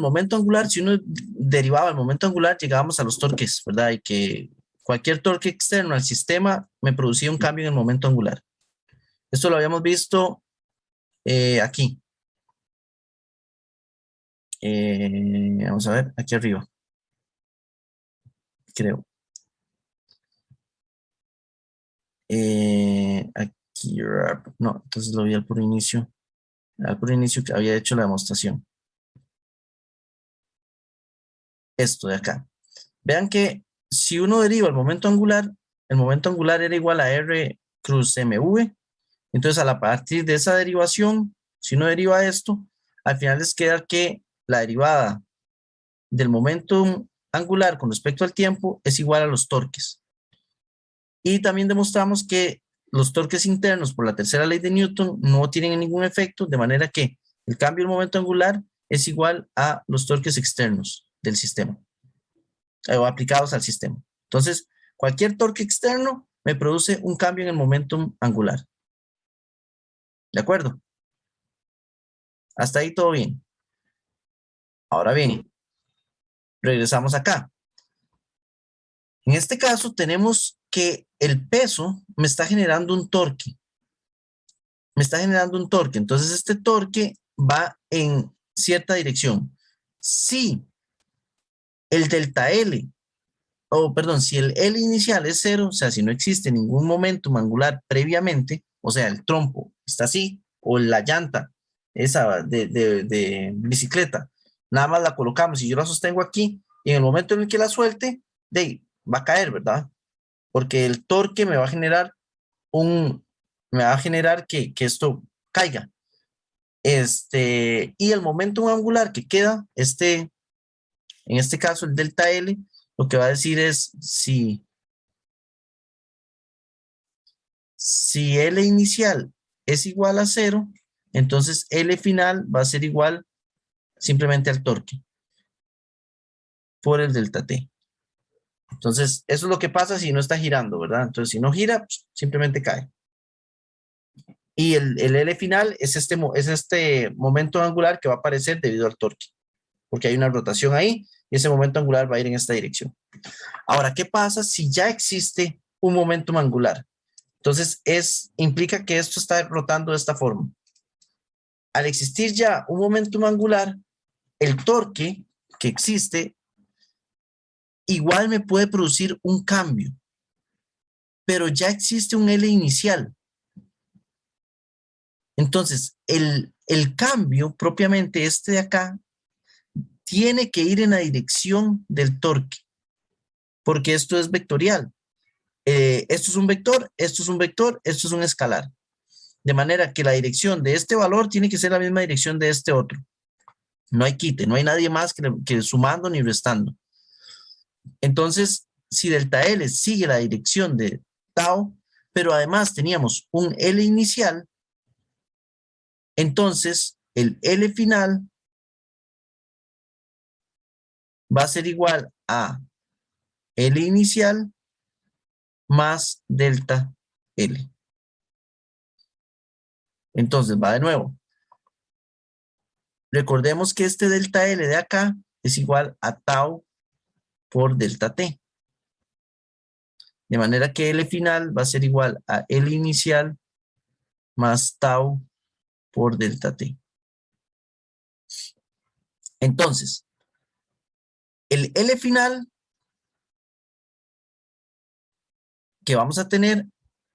momento angular, si uno derivaba el momento angular, llegábamos a los torques, ¿verdad? Y que cualquier torque externo al sistema me producía un cambio en el momento angular. Esto lo habíamos visto aquí. Vamos a ver, aquí arriba. Creo. Aquí, no, entonces lo vi al puro inicio. Al puro inicio que había hecho la demostración. Esto de acá. Vean que si uno deriva el momento angular era igual a R cruz MV. Entonces, a partir de esa derivación, si uno deriva esto, al final les queda que la derivada del momento angular con respecto al tiempo es igual a los torques. Y también demostramos que los torques internos por la tercera ley de Newton no tienen ningún efecto, de manera que el cambio del momento angular es igual a los torques externos del sistema, o aplicados al sistema. Entonces, cualquier torque externo me produce un cambio en el momentum angular. ¿De acuerdo? Hasta ahí todo bien. Ahora bien, regresamos acá. En este caso tenemos que el peso me está generando un torque. Me está generando un torque. Entonces este torque va en cierta dirección. Si el delta L, si el L inicial es 0, o sea, si no existe ningún momentum angular previamente, o sea, el trompo está así, o la llanta, esa de bicicleta, nada más la colocamos y yo la sostengo aquí, y en el momento en el que la suelte, va a caer, ¿verdad? Porque el torque me va a generar que esto caiga. Y el momento angular que queda, en este caso el delta L, lo que va a decir es si L inicial es igual a 0, entonces L final va a ser igual simplemente al torque por el delta T. Entonces, eso es lo que pasa si no está girando, ¿verdad? Entonces, si no gira, pues, simplemente cae. Y el L final es este momento angular que va a aparecer debido al torque, porque hay una rotación ahí y ese momento angular va a ir en esta dirección. Ahora, ¿qué pasa si ya existe un momento angular? Entonces, implica que esto está rotando de esta forma. Al existir ya un momento angular, el torque que existe igual me puede producir un cambio, pero ya existe un L inicial. Entonces, el cambio, propiamente este de acá, tiene que ir en la dirección del torque, porque esto es vectorial. Esto es un vector, esto es un vector, esto es un escalar. De manera que la dirección de este valor tiene que ser la misma dirección de este otro. No hay quite, no hay nadie más que sumando ni restando. Entonces, si delta L sigue la dirección de tau, pero además teníamos un L inicial, entonces el L final va a ser igual a L inicial más delta L. Entonces va de nuevo. Recordemos que este delta L de acá es igual a tau por delta T. De manera que L final va a ser igual a L inicial más tau por delta T. Entonces, el L final que vamos a tener,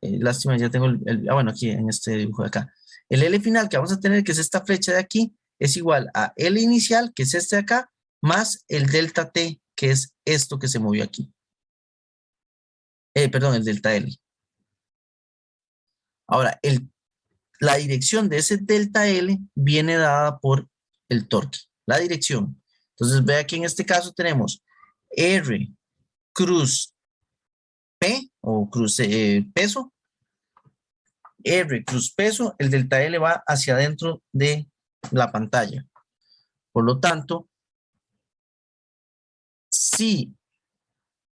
lástima, ya tengo bueno, aquí en este dibujo de acá. El L final que vamos a tener, que es esta flecha de aquí, es igual a L inicial, que es este de acá, más el delta T, que es esto que se movió aquí. Perdón, el delta L. Ahora, la dirección de ese delta L viene dada por el torque, la dirección. Entonces, vea que en este caso tenemos R cruz P o cruz peso. R cruz peso, el delta L va hacia adentro de la pantalla. Por lo tanto, si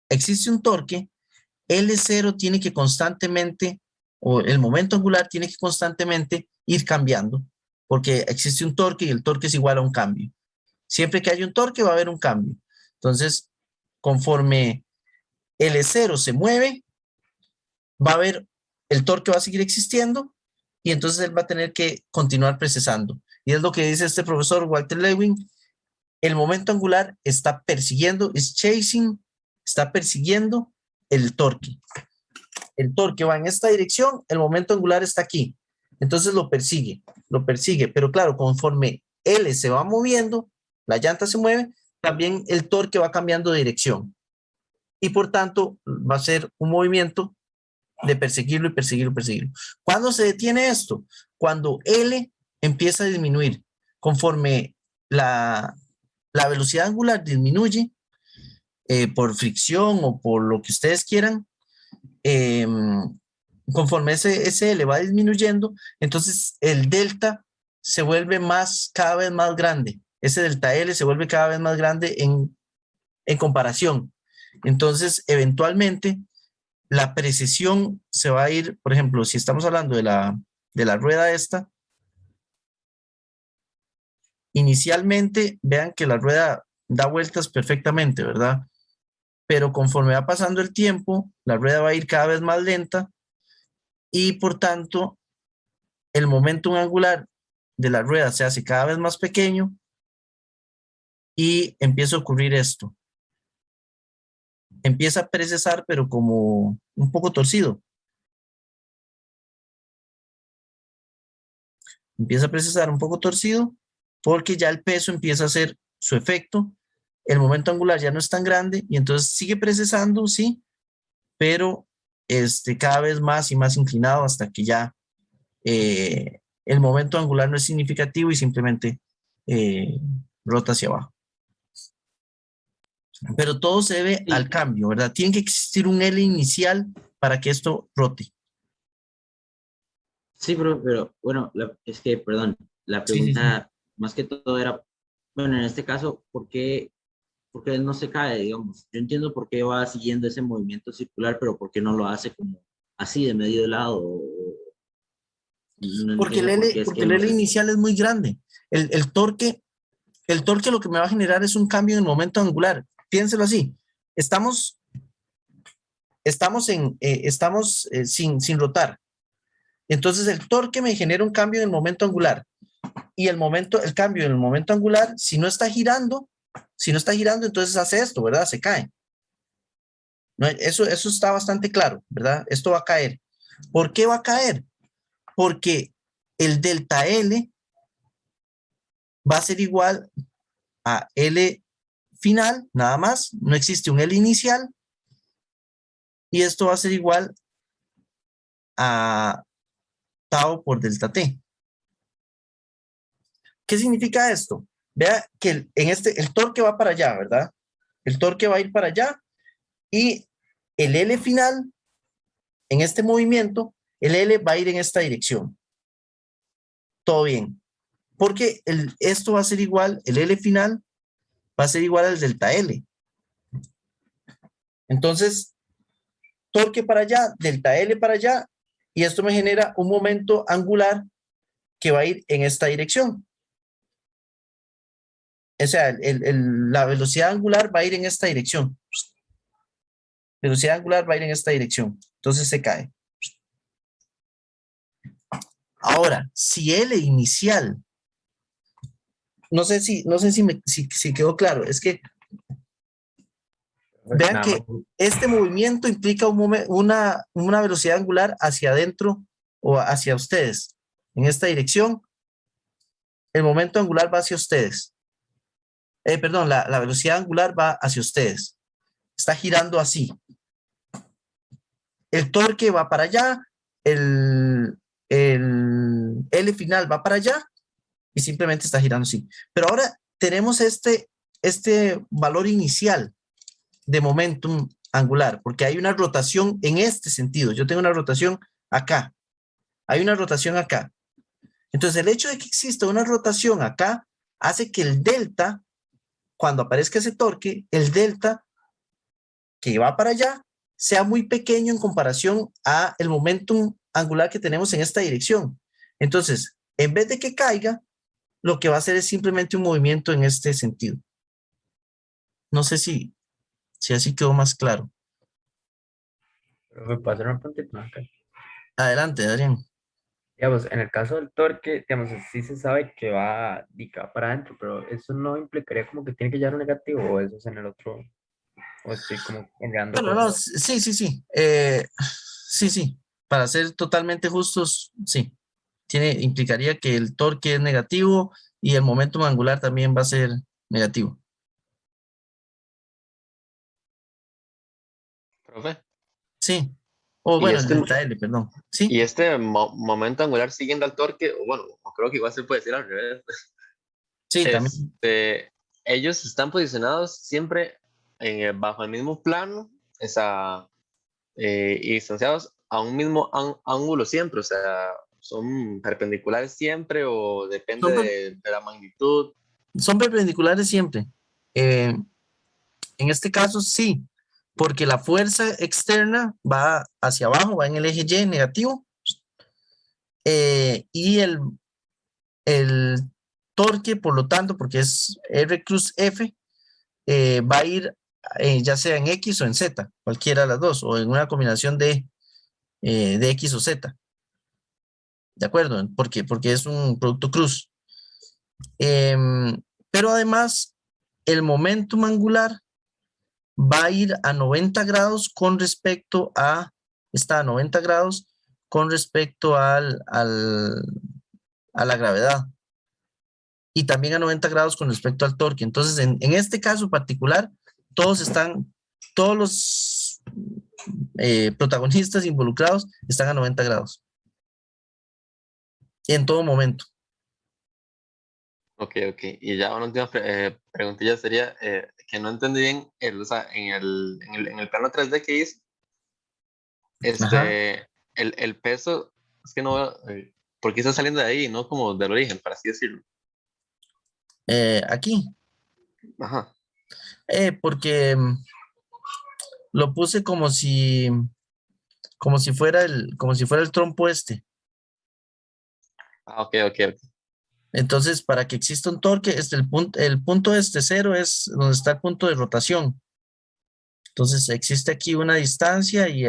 existe un torque, L0 tiene que constantemente, o el momento angular tiene que constantemente ir cambiando, porque existe un torque y el torque es igual a un cambio. Siempre que haya un torque va a haber un cambio. Entonces, conforme L0 se mueve, va a haber, el torque va a seguir existiendo y entonces él va a tener que continuar procesando. Y es lo que dice este profesor Walter Lewin, el momento angular está persiguiendo, está persiguiendo el torque. El torque va en esta dirección, el momento angular está aquí. Entonces lo persigue, pero claro, conforme L se va moviendo, la llanta se mueve, también el torque va cambiando de dirección. Y por tanto, va a ser un movimiento de perseguirlo y perseguirlo y perseguirlo. ¿Cuándo se detiene esto? Cuando L empieza a disminuir. Conforme la velocidad angular disminuye por fricción o por lo que ustedes quieran, conforme ese L va disminuyendo, entonces el delta se vuelve cada vez más grande. Ese delta L se vuelve cada vez más grande en comparación. Entonces, eventualmente, la precesión se va a ir, por ejemplo, si estamos hablando de la rueda esta, inicialmente vean que la rueda da vueltas perfectamente, ¿verdad? Pero conforme va pasando el tiempo, la rueda va a ir cada vez más lenta y por tanto el momento angular de la rueda se hace cada vez más pequeño y empieza a ocurrir esto. Empieza a precesar, pero como un poco torcido. Empieza a precesar un poco torcido porque ya el peso empieza a hacer su efecto. El momento angular ya no es tan grande y entonces sigue precesando, sí, pero cada vez más y más inclinado hasta que ya el momento angular no es significativo y simplemente rota hacia abajo. Pero todo se debe Sí. al cambio, ¿verdad? Tiene que existir un L inicial para que esto rote. Sí, pero bueno, es que, perdón, la Sí, sí, sí. pregunta más que todo era, bueno, en este caso, ¿por qué él no se cae, digamos? Yo entiendo por qué va siguiendo ese movimiento circular, pero ¿por qué no lo hace como así, de medio de lado? No Porque entiendo por qué es que el no L se... inicial es muy grande. El torque lo que me va a generar es un cambio en el momento angular. Piénselo así. Estamos sin rotar. Entonces el torque me genera un cambio en el momento angular. Y el cambio en el momento angular, si no está girando, entonces hace esto, ¿verdad? Se cae. ¿No? Eso está bastante claro, ¿verdad? Esto va a caer. ¿Por qué va a caer? Porque el delta L va a ser igual a L final, nada más. No existe un L inicial. Y esto va a ser igual a tau por delta T. ¿Qué significa esto? Vea que el torque va para allá, ¿verdad? El torque va a ir para allá y el L final, en este movimiento, el L va a ir en esta dirección. Todo bien. Porque esto va a ser igual, el L final va a ser igual al delta L. Entonces, torque para allá, delta L para allá, y esto me genera un momento angular que va a ir en esta dirección. O sea, la velocidad angular va a ir en esta dirección. Velocidad angular va a ir en esta dirección. Entonces se cae. Ahora, si L inicial, no sé si quedó claro, es que vean Nada que más. este movimiento implica una velocidad angular hacia adentro o hacia ustedes. En esta dirección, el momento angular va hacia ustedes. Perdón, la velocidad angular va hacia ustedes. Está girando así. El torque va para allá, el L final va para allá y simplemente está girando así. Pero ahora tenemos este valor inicial de momentum angular, porque hay una rotación en este sentido. Yo tengo una rotación acá. Hay una rotación acá. Entonces, el hecho de que exista una rotación acá hace que el delta, cuando aparezca ese torque, el delta que va para allá sea muy pequeño en comparación a el momentum angular que tenemos en esta dirección. Entonces, en vez de que caiga, lo que va a hacer es simplemente un movimiento en este sentido. No sé si así quedó más claro. Pero me pasa una pregunta acá. Adelante, Adrián. Digamos, en el caso del torque, digamos, sí se sabe que va, para adentro, pero eso no implicaría como que tiene que llevar un negativo, o eso es en el otro, o estoy como enviando Bueno, no, cosas. sí. Sí. Para ser totalmente justos, sí. Implicaría que el torque es negativo y el momentum angular también va a ser negativo. Profe. Sí. O Y bueno, el este, delta L, perdón. Sí. y este momento angular siguiendo al torque, o bueno, creo que igual se puede decir al revés. Sí, también. Ellos están posicionados siempre bajo el mismo plano, y distanciados a un mismo ángulo siempre, o sea, son perpendiculares siempre o depende Son, de la magnitud. son perpendiculares siempre. En este caso, sí. porque la fuerza externa va hacia abajo, va en el eje Y negativo, y el torque, por lo tanto, porque es R cruz F, va a ir ya sea en X o en Z, cualquiera de las dos, o en una combinación de X o Z. ¿De acuerdo? Porque es un producto cruz. Pero además, el momentum angular va a ir a 90 grados con respecto a, está a 90 grados con respecto a la gravedad. Y también a 90 grados con respecto al torque. Entonces, en este caso particular, todos los protagonistas involucrados están a 90 grados. En todo momento. Ok. Y ya una última preguntilla sería que no entendí bien, o sea, en el plano 3D que hice, el peso, es que no, ¿por qué está saliendo de ahí? No como del origen, para así decirlo. Aquí. Ajá. Porque lo puse como si fuera el trompo este. Ah, ok. Entonces, para que exista un torque, el punto este cero es donde está el punto de rotación. Entonces, existe aquí una distancia y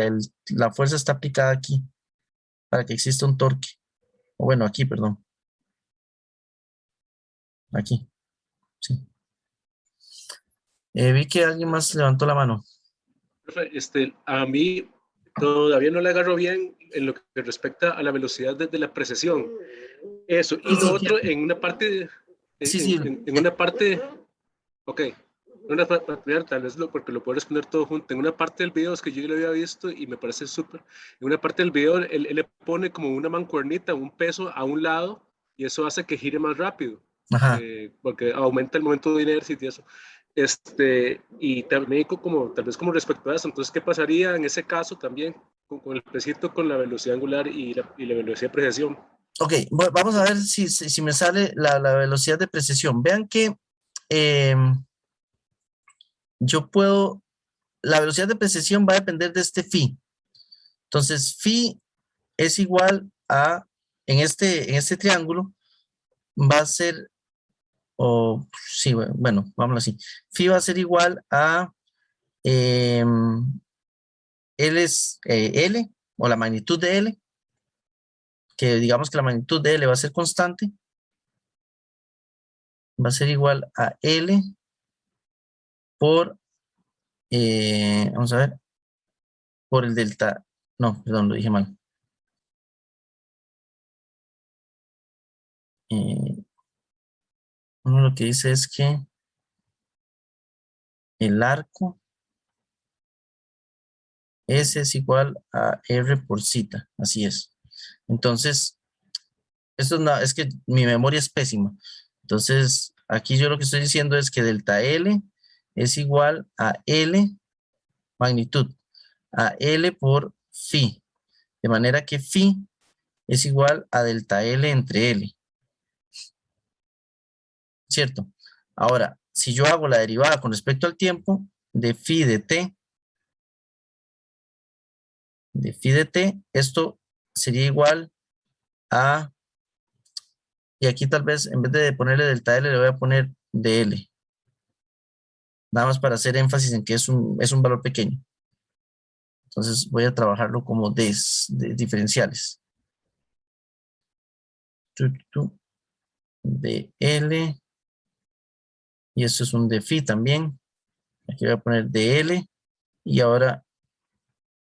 la fuerza está aplicada aquí para que exista un torque. O bueno, aquí, perdón. Aquí. Sí. Vi que alguien más levantó la mano. A mí todavía no le agarro bien en lo que respecta a la velocidad de la precesión. Eso. Y lo otro, en una parte, en una parte, ok, tal vez porque lo puedo responder todo junto. En una parte del video es que yo lo había visto y me parece súper. En una parte del video él le pone como una mancuernita, un peso a un lado y eso hace que gire más rápido. Porque aumenta el momento de inercia y eso. Y también tal vez como respecto a eso, entonces, ¿qué pasaría en ese caso también con el pesito, con la velocidad angular y la velocidad de precesión? Ok, vamos a ver si me sale la velocidad de precesión. Vean que la velocidad de precesión va a depender de este phi. Entonces, phi es igual a, en este triángulo, va a ser, sí, bueno, vámonos así. Phi va a ser igual a L es L, o la magnitud de L, que digamos que la magnitud de L va a ser constante, va a ser igual a L por, vamos a ver, por el delta, no, perdón, lo dije mal. Uno lo que dice es que el arco S es igual a R por zeta, así es. Entonces, es que mi memoria es pésima. Entonces, aquí yo lo que estoy diciendo es que delta L es igual a L magnitud, a L por phi. De manera que phi es igual a delta L entre L. ¿Cierto? Ahora, si yo hago la derivada con respecto al tiempo de phi de t, esto sería igual a, y aquí tal vez en vez de ponerle delta L le voy a poner dl. Nada más para hacer énfasis en que es un valor pequeño. Entonces voy a trabajarlo como de diferenciales. dl. Y esto es un de phi también. Aquí voy a poner dl. Y ahora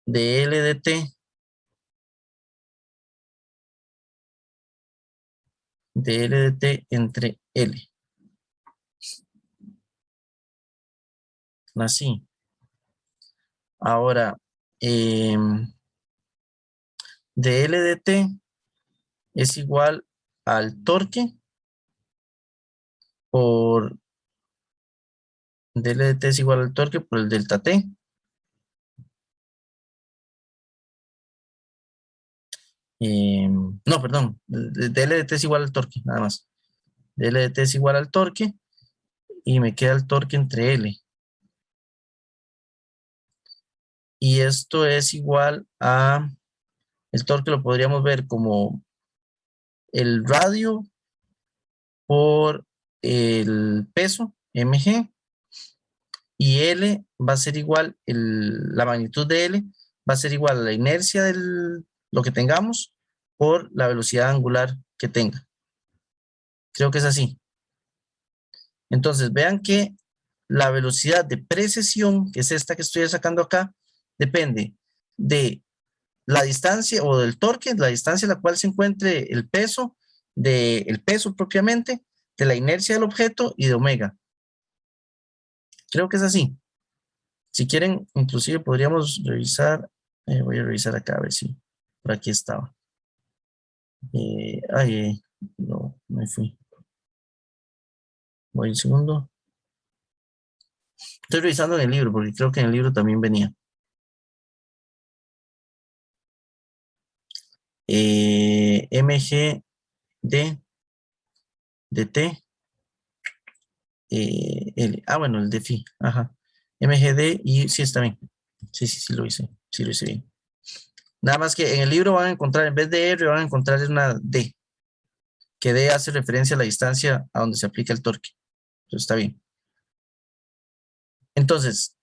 dl de t. dl de t entre L. Así. Ahora, dl de t es igual al torque por dl de t es igual al torque por el delta t. No, perdón. dl de t es igual al torque, nada más. dl de t es igual al torque y me queda el torque entre L. Y esto es igual a, el torque lo podríamos ver como el radio por el peso, mg, y L va a ser igual, la magnitud de L va a ser igual a la inercia de lo que tengamos por la velocidad angular que tenga. Creo que es así. Entonces, vean que la velocidad de precesión, que es esta que estoy sacando acá, depende de la distancia o del torque, la distancia a la cual se encuentre el peso, del peso propiamente, de la inercia del objeto y de omega. Creo que es así. Si quieren, inclusive podríamos revisar, voy a revisar acá a ver si por aquí estaba. No, me fui. Voy un segundo. Estoy revisando en el libro porque creo que en el libro también venía. MG de T. Bueno, el de phi. Ajá. MGD y sí está bien. Sí lo hice. Sí lo hice bien. Nada más que en el libro van a encontrar, en vez de R, van a encontrar una D. Que D hace referencia a la distancia a donde se aplica el torque. Entonces está bien. Entonces,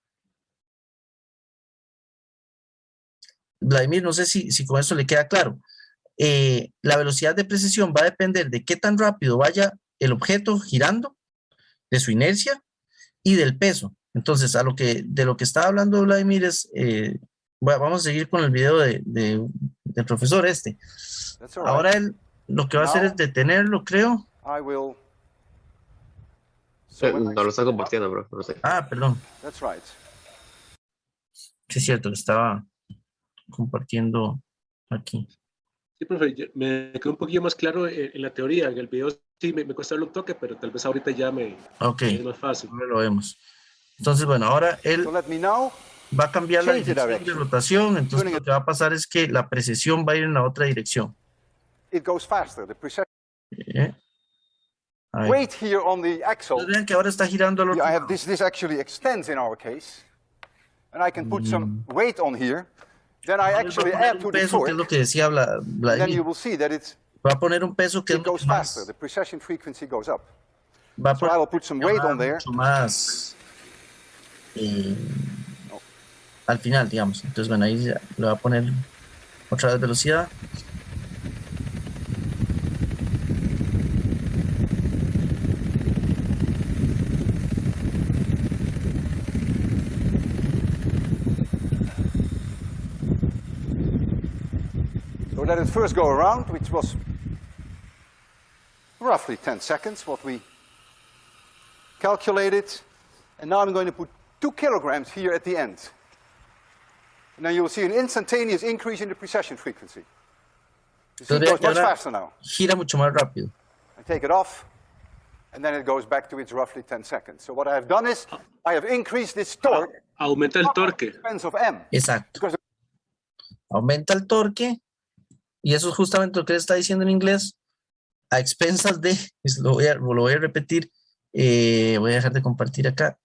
Vladimir, no sé si con esto le queda claro. La velocidad de precesión va a depender de qué tan rápido vaya el objeto girando, de su inercia y del peso. Entonces, de lo que estaba hablando Vladimir es, vamos a seguir con el video del profesor este. Ahora él lo que va a hacer es detenerlo, creo. No lo está compartiendo, bro. No sé. Perdón. Sí, es cierto, lo estaba compartiendo aquí. Sí, profe, me quedó un poquillo más claro en la teoría. En el video sí me cuesta un toque, pero tal vez ahorita ya me es más fácil. Ahora lo vemos. Entonces, bueno, ahora él va a cambiar la dirección de rotación. Entonces, lo que va a pasar es que la precesión va a ir en la otra dirección. Weight here on the axle. Entonces, vean que ahora está girando al otro lado. This actually extends in our case. And I can put some weight on here. Then I actually add to the torque. Que es lo que decía Vladimir. Then you will see that va a poner un peso que goes faster. The precession frequency goes up. Va a so I will put some weight on there. Mucho más al final, digamos. Entonces, bueno, ahí le va a poner otra vez velocidad. Let it first go around, which was roughly 10 seconds, what we calculated. And now I'm going to put 2 kilograms here at the end. And then you'll see an instantaneous increase in the precession frequency. You see, it goes much faster now. Gira mucho más rápido. I take it off, and then it goes back to its roughly 10 seconds. So what I have done is, I have increased this torque. Aumenta el torque. At the expense of M. Exacto. Aumenta el torque. Y eso es justamente lo que él está diciendo en inglés, a expensas de, lo voy a repetir, voy a dejar de compartir acá,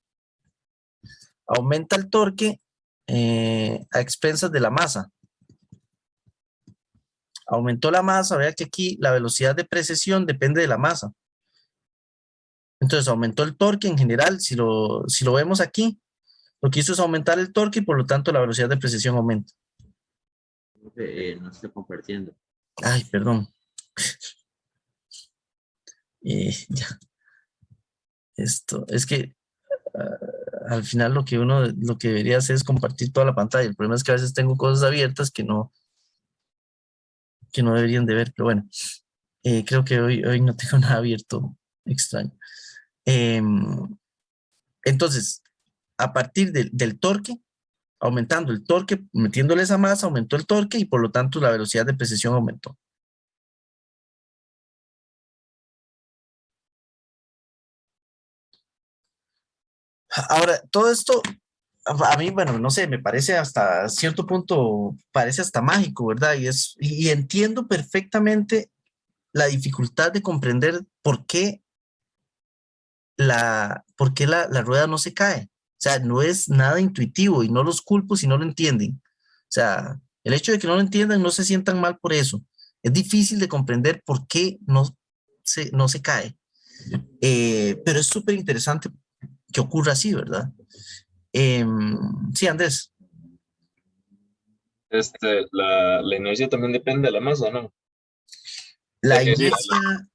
aumenta el torque a expensas de la masa. Aumentó la masa, vea que aquí la velocidad de precesión depende de la masa. Entonces aumentó el torque en general, si lo vemos aquí, lo que hizo es aumentar el torque y por lo tanto la velocidad de precesión aumenta. No estoy compartiendo. Ay, perdón. Ya. Esto, es que al final lo que debería hacer es compartir toda la pantalla. El problema es que a veces tengo cosas abiertas que no deberían de ver, pero bueno. Creo que hoy no tengo nada abierto extraño. Entonces, a partir del torque, aumentando el torque, metiéndole esa masa, aumentó el torque y por lo tanto la velocidad de precesión aumentó. Ahora, todo esto, a mí, bueno, no sé, me parece hasta cierto punto, parece hasta mágico, ¿verdad? Y entiendo perfectamente la dificultad de comprender por qué la rueda no se cae. sea, no es nada intuitivo y no los culpo si no lo entienden. O sea, el hecho de que no lo entiendan, no se sientan mal por eso. Es difícil de comprender por qué no se cae. Pero es súper interesante que ocurra así, ¿verdad? Sí, Andrés. La inercia también depende de la masa, ¿no? O La sea, que sí, inercia,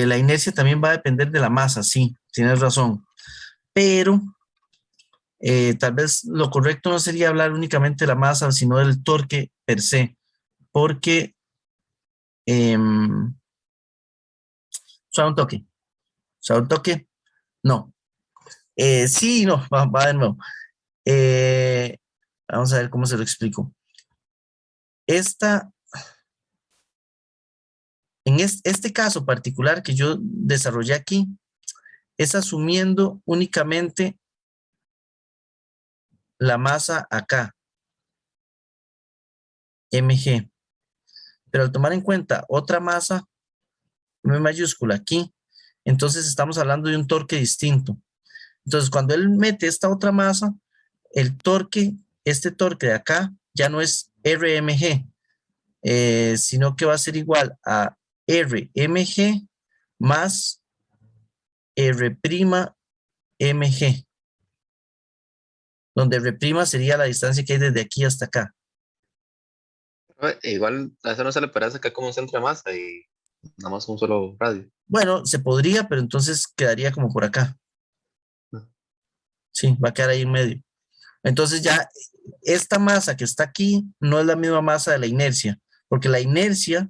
la inercia también va a depender de la masa, sí, tienes razón. Pero tal vez lo correcto no sería hablar únicamente de la masa, sino del torque per se, porque suave un toque, no. Sí, no, va de nuevo. Eh, Vamos a ver cómo se lo explico. Esta, en este caso particular que yo desarrollé aquí, es asumiendo únicamente la masa acá, mg. Pero al tomar en cuenta otra masa, M mayúscula aquí, entonces estamos hablando de un torque distinto. Entonces, cuando él mete esta otra masa, el torque, este torque de acá, ya no es RMG, sino que va a ser igual a RMG más R'MG, donde R' sería la distancia que hay desde aquí hasta acá. Igual a eso no se le parece acá como un centro de masa y nada más un solo radio. Bueno, se podría, pero entonces quedaría como por acá. Sí, va a quedar ahí en medio. Entonces ya esta masa que está aquí no es la misma masa de la inercia, porque la inercia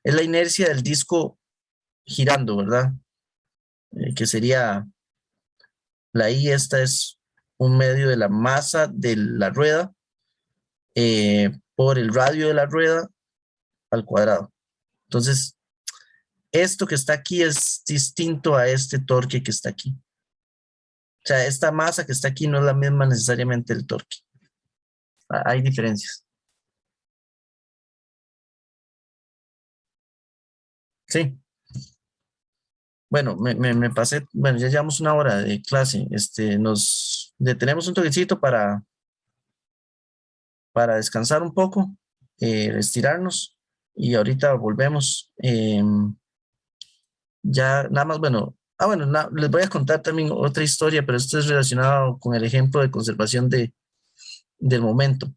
es la inercia del disco girando, ¿verdad? Que sería la I, esta es un medio de la masa de la rueda por el radio de la rueda al cuadrado. Entonces, esto que está aquí es distinto a este torque que está aquí. O sea, esta masa que está aquí no es la misma necesariamente del torque. Hay diferencias. Sí. Bueno, me pasé, bueno, ya llevamos una hora de clase. Nos detenemos un toquecito para descansar un poco, estirarnos y ahorita volvemos. Ya nada más, bueno, bueno, les voy a contar también otra historia, pero esto es relacionado con el ejemplo de conservación del momento.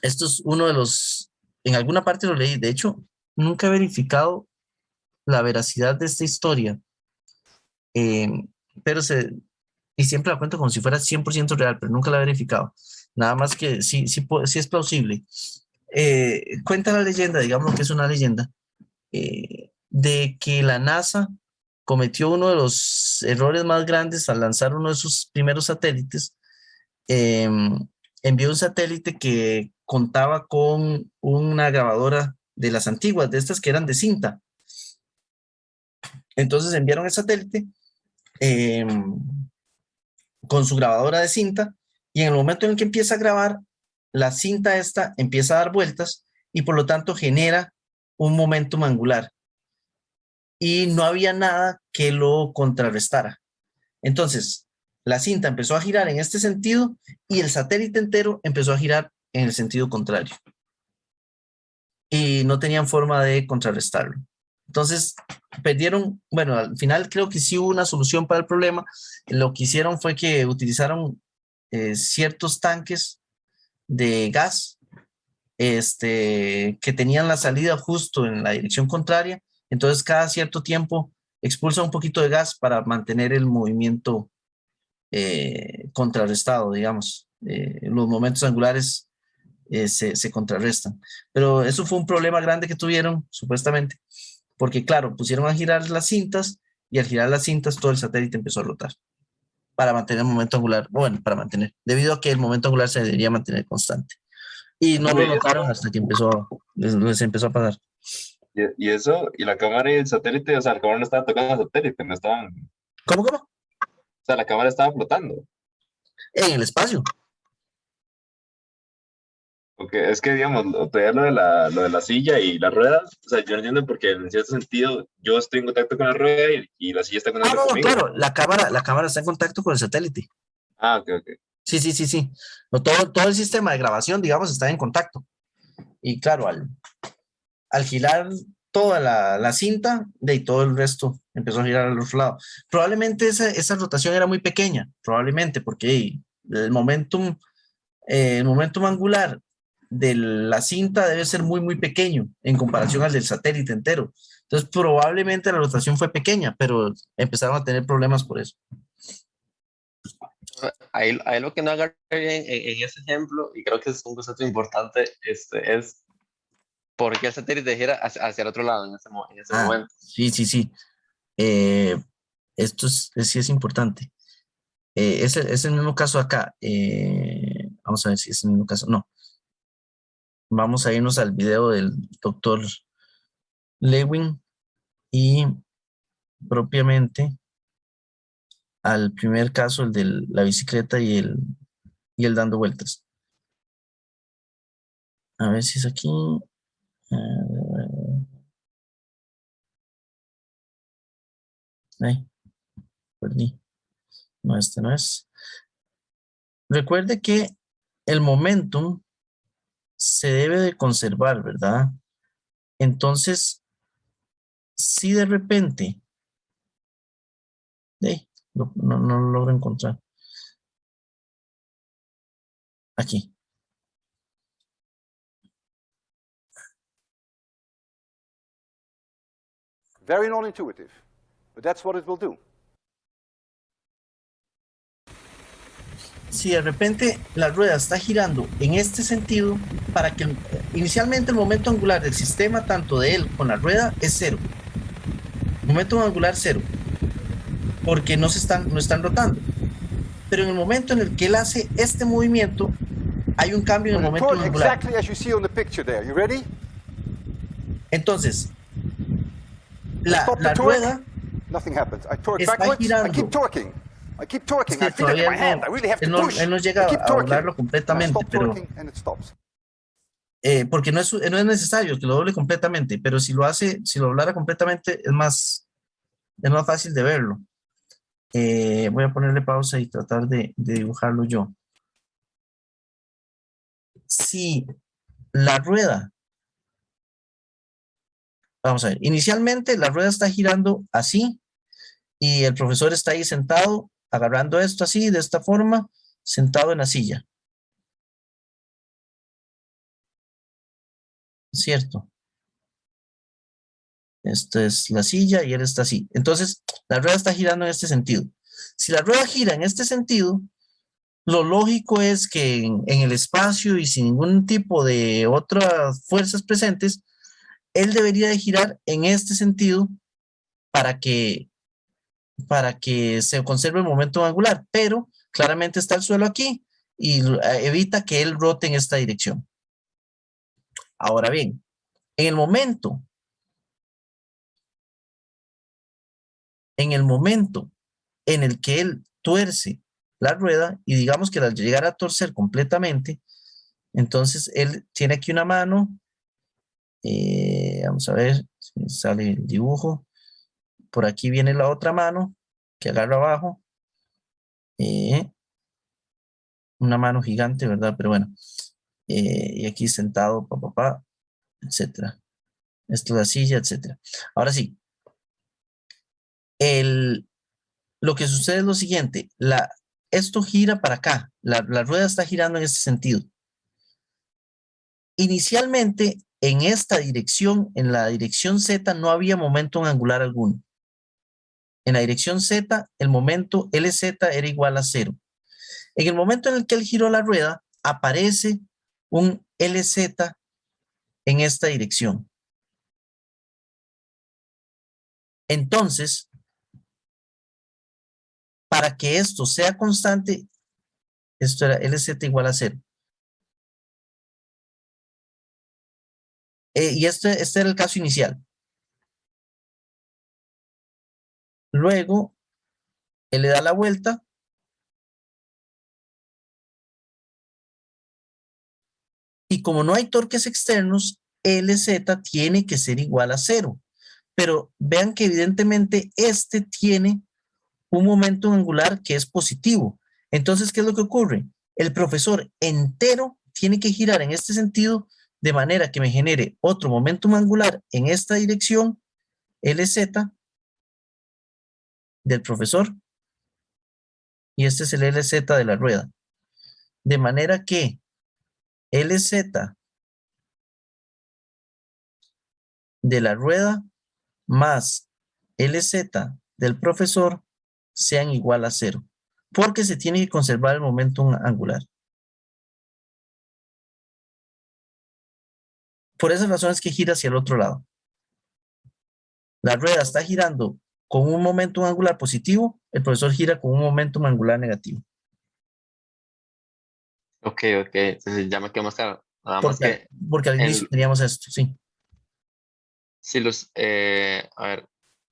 Esto es uno de los, en alguna parte lo leí, de hecho, nunca he verificado la veracidad de esta historia, eh, pero y siempre la cuento como si fuera 100% real, pero nunca la he verificado. Nada más que sí es plausible. Cuenta la leyenda, digamos que es una leyenda, de que la NASA cometió uno de los errores más grandes al lanzar uno de sus primeros satélites. Envió un satélite que contaba con una grabadora de las antiguas, de estas que eran de cinta. Entonces enviaron el satélite con su grabadora de cinta y en el momento en el que empieza a grabar, la cinta esta empieza a dar vueltas y por lo tanto genera un momentum angular. Y no había nada que lo contrarrestara. Entonces, la cinta empezó a girar en este sentido y el satélite entero empezó a girar en el sentido contrario. Y no tenían forma de contrarrestarlo. Entonces, perdieron, bueno, al final creo que sí hubo una solución para el problema. Lo que hicieron fue que utilizaron ciertos tanques de gas que tenían la salida justo en la dirección contraria. Entonces, cada cierto tiempo expulsa un poquito de gas para mantener el movimiento contrarrestado, digamos. Los momentos angulares se contrarrestan. Pero eso fue un problema grande que tuvieron, supuestamente, porque, claro, pusieron a girar las cintas y al girar las cintas todo el satélite empezó a rotar para mantener el momento angular, bueno, para mantener, debido a que el momento angular se debería mantener constante. Y no lo notaron hasta que les empezó a pasar. Y eso, y la cámara y el satélite, o sea, la cámara no estaba tocando el satélite, no estaban. ¿Cómo? O sea, la cámara estaba flotando. En el espacio. Ok, es que, digamos, todavía lo de la silla y la rueda, o sea, yo no entiendo porque en cierto sentido yo estoy en contacto con la rueda y la silla está en Ah, contacto no, no, conmigo. claro, la cámara está en contacto con el satélite. Ah, ok, ok. Sí, sí, sí, sí. No, todo el sistema de grabación, digamos, está en contacto. Y claro, al girar toda la cinta, de todo el resto empezó a girar al otro lado. Probablemente esa rotación era muy pequeña, probablemente, porque el momentum angular de la cinta debe ser muy, muy pequeño en comparación al del satélite entero. Entonces, probablemente la rotación fue pequeña, pero empezaron a tener problemas por eso. Ahí lo que no agarré bien en ese ejemplo, y creo que es un concepto importante, es por qué el satélite gira hacia el otro lado en ese Ah, momento. sí, sí, sí. Esto sí es importante. Es el mismo caso acá. Vamos a ver si es el mismo caso. No. Vamos a irnos al video del doctor Lewin y propiamente al primer caso, el de la bicicleta y el dando vueltas. A ver si es aquí. Ay, perdí. No, este no es. Recuerde que el momentum se debe de conservar, ¿verdad? Entonces, si de repente, no lo logro encontrar. Aquí. Very non-intuitive, but that's what it will do. Si de repente la rueda está girando en este sentido, para que inicialmente el momento angular del sistema, tanto de él con la rueda, es cero. Momento angular cero, porque no están rotando. Pero en el momento en el que él hace este movimiento, hay un cambio en el momento angular. Exactly as you see on the picture there. You ready? Entonces, la rueda nothing happens. I torque está backwards. girando. I keep torquing. I keep torquing. Sí, I feel it in my hand. I really have to push. él no llega I keep a torquing. doblarlo completamente, I stop pero torquing and it stops. porque no es necesario que lo doble completamente, pero si lo doblara completamente, es más fácil de verlo. Voy a ponerle pausa y tratar de dibujarlo yo. Si la rueda, vamos a ver, inicialmente la rueda está girando así y el profesor está ahí sentado, agarrando esto así, de esta forma, sentado en la silla. ¿Cierto? Esta es la silla y él está así. Entonces, la rueda está girando en este sentido. Si la rueda gira en este sentido, lo lógico es que en el espacio y sin ningún tipo de otras fuerzas presentes, él debería de girar en este sentido para que se conserve el momento angular, pero claramente está el suelo aquí y evita que él rote en esta dirección. Ahora bien, en el momento en el que él tuerce la rueda y digamos que la llegara a torcer completamente, entonces él tiene aquí una mano, vamos a ver si me sale el dibujo, por aquí viene la otra mano que agarra abajo, una mano gigante, ¿verdad? Pero bueno, y aquí sentado, etcétera. Esto es la silla, etcétera. Ahora sí, lo que sucede es lo siguiente, esto gira para acá, la rueda está girando en este sentido. Inicialmente, en esta dirección, en la dirección Z, no había momento angular alguno. En la dirección Z, el momento LZ era igual a 0. En el momento en el que él giró la rueda, aparece un LZ en esta dirección. Entonces, para que esto sea constante, esto era LZ igual a 0. Y este era el caso inicial. Luego, él le da la vuelta. Y como no hay torques externos, LZ tiene que ser igual a 0. Pero vean que evidentemente este tiene un momento angular que es positivo. Entonces, ¿qué es lo que ocurre? El profesor entero tiene que girar en este sentido de manera que me genere otro momentum angular en esta dirección, LZ del profesor, y este es el LZ de la rueda. De manera que LZ de la rueda más LZ del profesor sean igual a 0, porque se tiene que conservar el momentum angular. Por esas razones que gira hacia el otro lado. La rueda está girando con un momentum angular positivo, el profesor gira con un momentum angular negativo. Ok, entonces ya me quedó más claro. Nada más que Porque al inicio teníamos esto, sí. si los, a ver,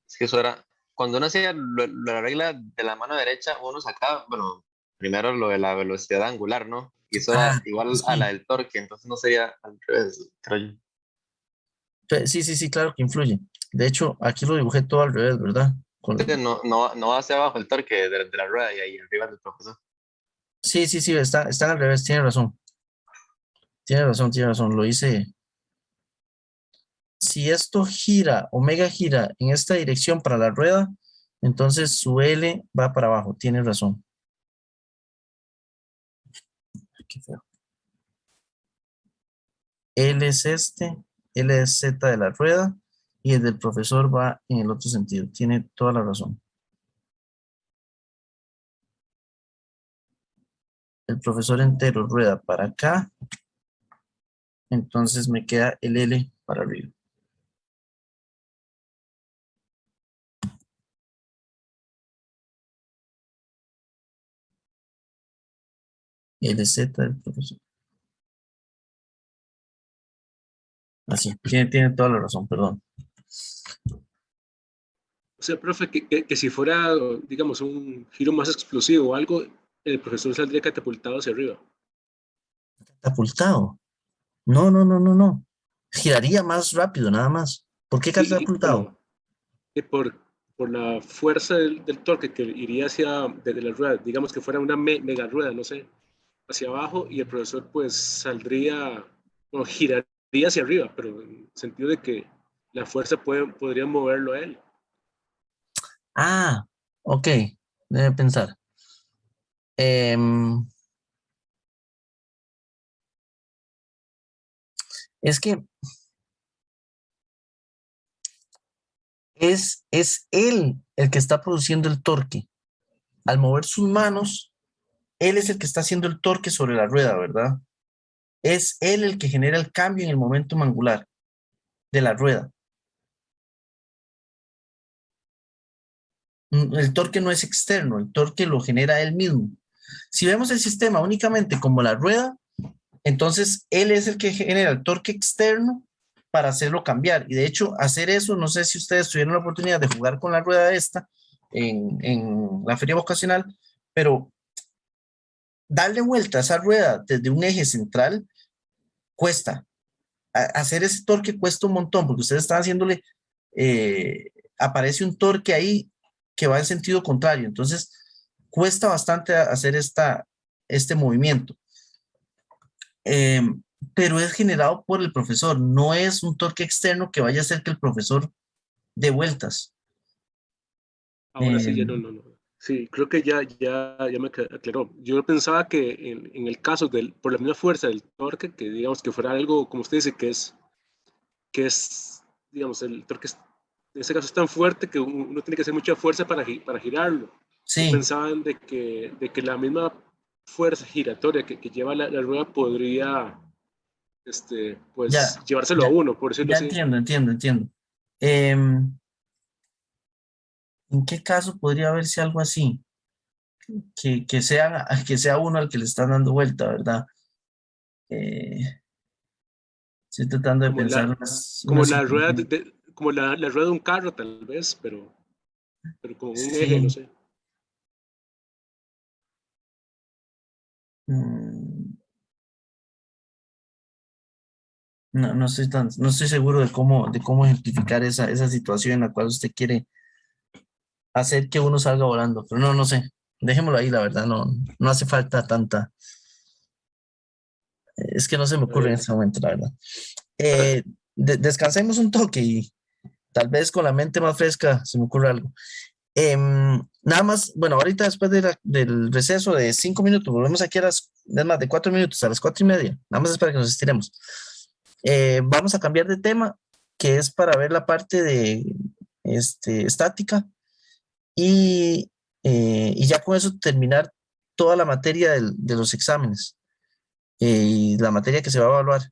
es que eso era, cuando uno hacía la regla de la mano derecha, uno sacaba, bueno, primero lo de la velocidad angular, ¿no? Y eso era igual a la Sí. del torque, entonces no sería al revés, creo yo. Sí, claro que influye. De hecho, aquí lo dibujé todo al revés, ¿verdad? Entonces, no hacia abajo el torque de la rueda y ahí arriba del profesor. Sí, están al revés, tiene razón. Tiene razón, lo hice. Si esto gira, omega gira en esta dirección para la rueda, entonces su L va para abajo, tiene razón. Qué feo. L es este, L es Z de la rueda, y el del profesor va en el otro sentido, tiene toda la razón. El profesor entero rueda para acá, entonces me queda el L para arriba. LZ del profesor. Así, tiene toda la razón, perdón. O sea, profe, que si fuera, digamos, un giro más explosivo o algo, el profesor saldría catapultado hacia arriba. Catapultado. No. Giraría más rápido, nada más. ¿Por qué Sí, catapultado? bueno, que por la fuerza del torque que iría hacia desde la rueda, digamos que fuera una mega rueda, no sé, hacia abajo y el profesor pues saldría, o giraría hacia arriba, pero en el sentido de que la fuerza podría moverlo a él. Ah, ok. Debe pensar. Es que es él el que está produciendo el torque. Al mover sus manos, él es el que está haciendo el torque sobre la rueda, ¿verdad? Es él el que genera el cambio en el momento angular de la rueda. El torque no es externo, el torque lo genera él mismo. Si vemos el sistema únicamente como la rueda, entonces él es el que genera el torque externo para hacerlo cambiar. Y de hecho, hacer eso, no sé si ustedes tuvieron la oportunidad de jugar con la rueda esta en la feria vocacional, pero darle vuelta a esa rueda desde un eje central cuesta. Hacer ese torque cuesta un montón, porque ustedes están haciéndole, aparece un torque ahí que va en sentido contrario. Entonces, cuesta bastante hacer este movimiento. Eh, pero es generado por el profesor, no es un torque externo que vaya a hacer que el profesor dé vueltas. Ahora sí, ya no. Sí, creo que ya me aclaró. Yo pensaba que en el caso por la misma fuerza del torque, que digamos que fuera algo, como usted dice, digamos, el torque en ese caso es tan fuerte que uno tiene que hacer mucha fuerza para girarlo. Yo Sí, pensaba de que la misma fuerza giratoria que lleva la rueda podría, pues, ya, llevárselo a ya, uno, por decirlo ya así. entiendo. ¿En qué caso podría verse algo así? Que sea uno al que le están dando vuelta, ¿verdad? Eh, Estoy tratando de Como pensar la, una como la rueda situación. como la rueda de un carro, tal vez, pero como un eje, no Sí. sé. mm, No estoy seguro de cómo ejemplificar esa situación en la cual usted quiere hacer que uno salga volando, pero no sé. Dejémoslo ahí, la verdad, no hace falta tanta. Es que no se me ocurre en este momento, la verdad. Descansemos un toque y tal vez con la mente más fresca se me ocurre algo. Nada más, bueno, ahorita después del receso de 5 minutos, volvemos aquí es más, de 4 minutos, a las 4:30, nada más es para que nos estiremos. Vamos a cambiar de tema, que es para ver la parte de estática y ya con eso terminar toda la materia de los exámenes y la materia que se va a evaluar.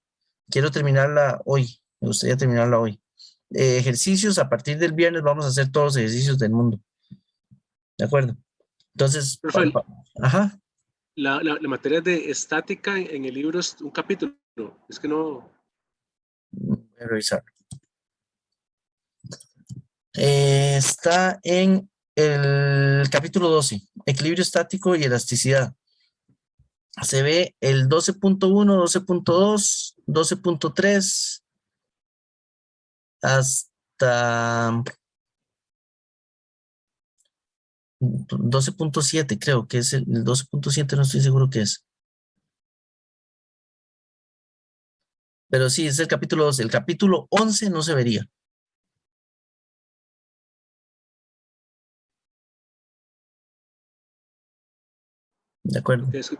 Quiero terminarla hoy, me gustaría terminarla hoy. Ejercicios, a partir del viernes vamos a hacer todos los ejercicios del mundo. ¿De acuerdo? Entonces, Rafael, ajá. la materia de estática en el libro es un capítulo. Es que no. Voy a revisar. Está en el capítulo 12, equilibrio estático y elasticidad. Se ve el 12.1, 12.2, 12.3 hasta 12.7, creo que es el 12.7, no estoy seguro qué es. Pero sí, es el capítulo 12. El capítulo 11 no se vería. De acuerdo. Es que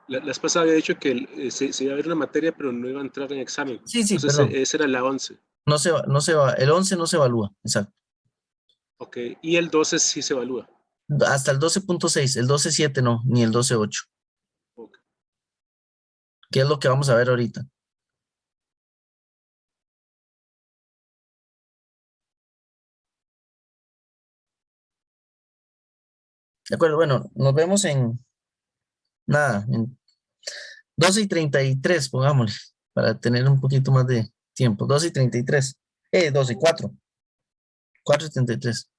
la vez pasada había dicho que se iba a ver una materia, pero no iba a entrar en examen. Sí, Entonces, perdón. esa era la 11. No se va, el 11 no se evalúa, exacto. Ok, y el 12 sí se evalúa. Hasta el 12.6, el 12.7 no, ni el 12.8. Okay. ¿Qué es lo que vamos a ver ahorita? De acuerdo, bueno, nos vemos en nada, en 12:33, pongámosle, para tener un poquito más de tiempo. 12:33. 12, 4. 4:33.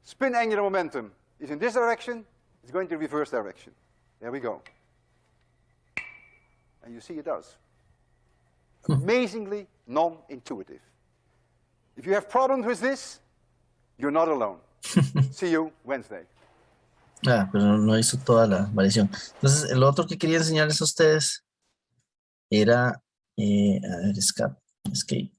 spin angular momentum is in this direction, it's going to reverse direction. There we go. And you see it does. Amazingly non-intuitive. If you have problems with this, you're not alone. See you Wednesday. Ah, pero no hizo toda la variación. Entonces, el otro que quería enseñarles a ustedes era, a ver, escape.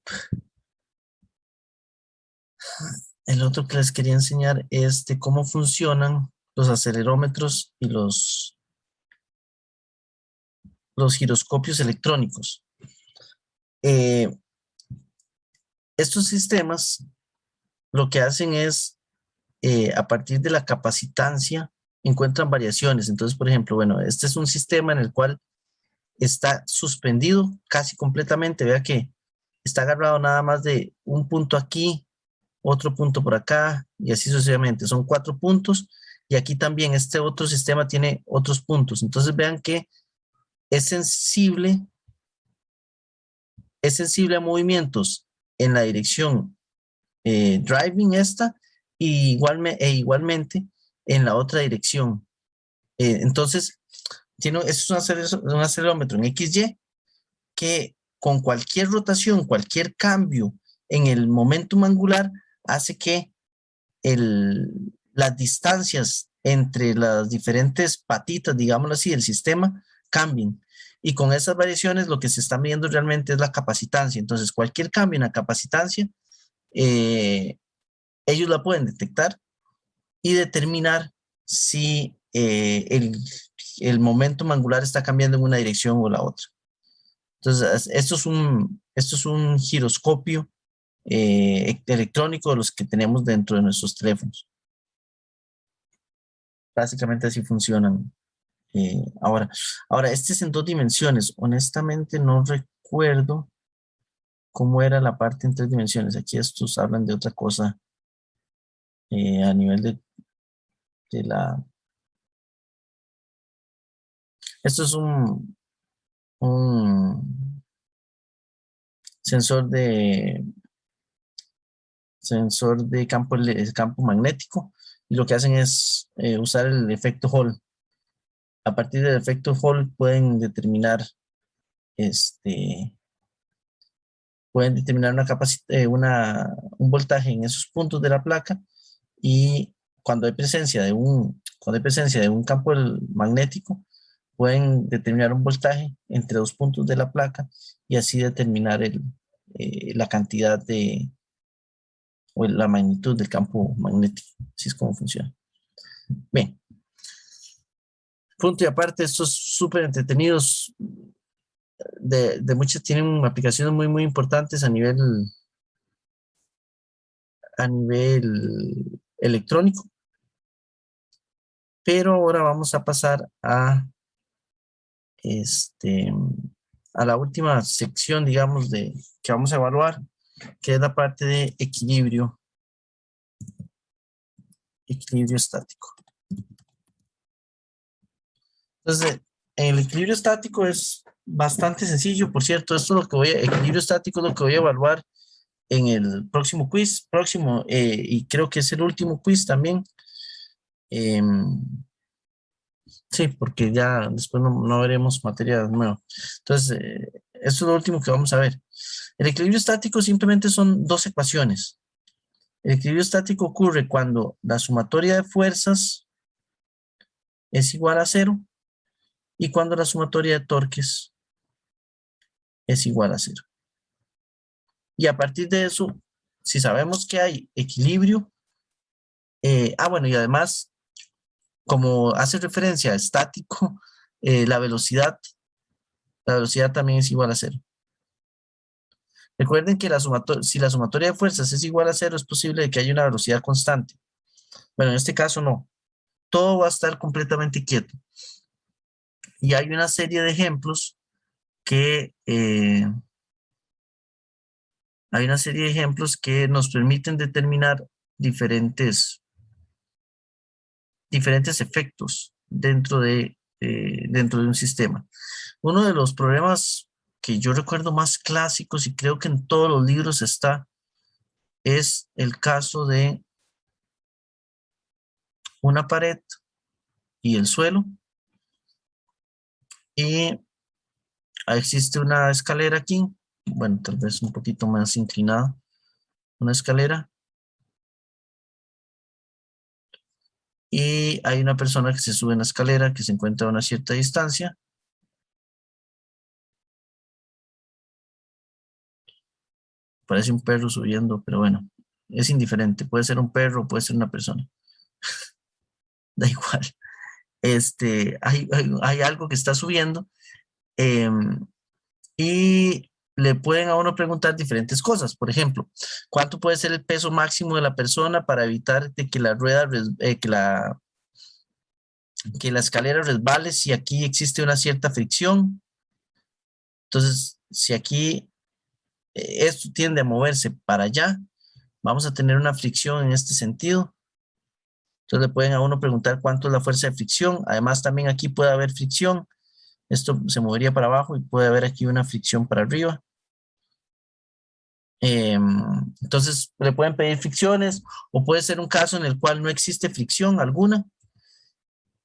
El otro que les quería enseñar es de cómo funcionan los acelerómetros y los giroscopios electrónicos. Estos sistemas lo que hacen es, a partir de la capacitancia, encuentran variaciones. Entonces, por ejemplo, bueno, este es un sistema en el cual está suspendido casi completamente. Vea que está agarrado nada más de un punto aquí, otro punto por acá, y así sucesivamente. Son 4 puntos, y aquí también este otro sistema tiene otros puntos. Entonces vean que es sensible a movimientos en la dirección driving esta, y igualmente en la otra dirección. Entonces, es un acelerómetro en XY que con cualquier rotación, cualquier cambio en el momentum angular, hace que las distancias entre las diferentes patitas, digámoslo así, del sistema cambien. Y con esas variaciones lo que se está midiendo realmente es la capacitancia. Entonces, cualquier cambio en la capacitancia, ellos la pueden detectar y determinar si el momentum angular está cambiando en una dirección o la otra. Entonces, esto es un giroscopio electrónico de los que tenemos dentro de nuestros teléfonos. Básicamente así funcionan. Ahora, este es en 2 dimensiones. Honestamente no recuerdo cómo era la parte en 3 dimensiones. Aquí estos hablan de otra cosa a nivel de la... Esto es un sensor de campo magnético, y lo que hacen es usar el efecto Hall. A partir del efecto Hall pueden determinar un voltaje en esos puntos de la placa, y cuando hay presencia de un campo magnético, pueden determinar un voltaje entre 2 puntos de la placa, y así determinar la cantidad o la magnitud del campo magnético. Así es como funciona. Bien. Punto y aparte, estos súper entretenidos, de muchas tienen aplicaciones muy, muy importantes a nivel electrónico. Pero ahora vamos a pasar a la última sección, digamos, que vamos a evaluar, que es la parte de equilibrio estático. Entonces, el equilibrio estático es bastante sencillo. Por cierto, equilibrio estático es lo que voy a evaluar en el próximo quiz, y creo que es el último quiz también. Sí, porque ya después no veremos materia nueva. Entonces, esto es lo último que vamos a ver. El equilibrio estático simplemente son 2 ecuaciones. El equilibrio estático ocurre cuando la sumatoria de fuerzas es igual a 0 y cuando la sumatoria de torques es igual a 0. Y a partir de eso, si sabemos que hay equilibrio, bueno, y además, como hace referencia a estático, la velocidad también es igual a 0. Recuerden que si la sumatoria de fuerzas es igual a 0, es posible que haya una velocidad constante. Bueno, en este caso no. Todo va a estar completamente quieto. Y hay una serie de ejemplos que nos permiten determinar diferentes efectos dentro de un sistema. Uno de los problemas que yo recuerdo más clásicos, y creo que en todos los libros está, es el caso de una pared y el suelo. Y existe una escalera aquí. Bueno, tal vez un poquito más inclinada. Una escalera. Y hay una persona que se sube en la escalera que se encuentra a una cierta distancia. Parece un perro subiendo, pero bueno, es indiferente. Puede ser un perro, puede ser una persona. Da igual. Hay algo que está subiendo y le pueden a uno preguntar diferentes cosas. Por ejemplo, ¿cuánto puede ser el peso máximo de la persona para evitar de que la rueda, que la escalera resbale si aquí existe una cierta fricción? Entonces, si aquí esto tiende a moverse para allá, vamos a tener una fricción en este sentido. Entonces le pueden a uno preguntar cuánto es la fuerza de fricción. Además, también aquí puede haber fricción. Esto se movería para abajo y puede haber aquí una fricción para arriba. Entonces le pueden pedir fricciones o puede ser un caso en el cual no existe fricción alguna.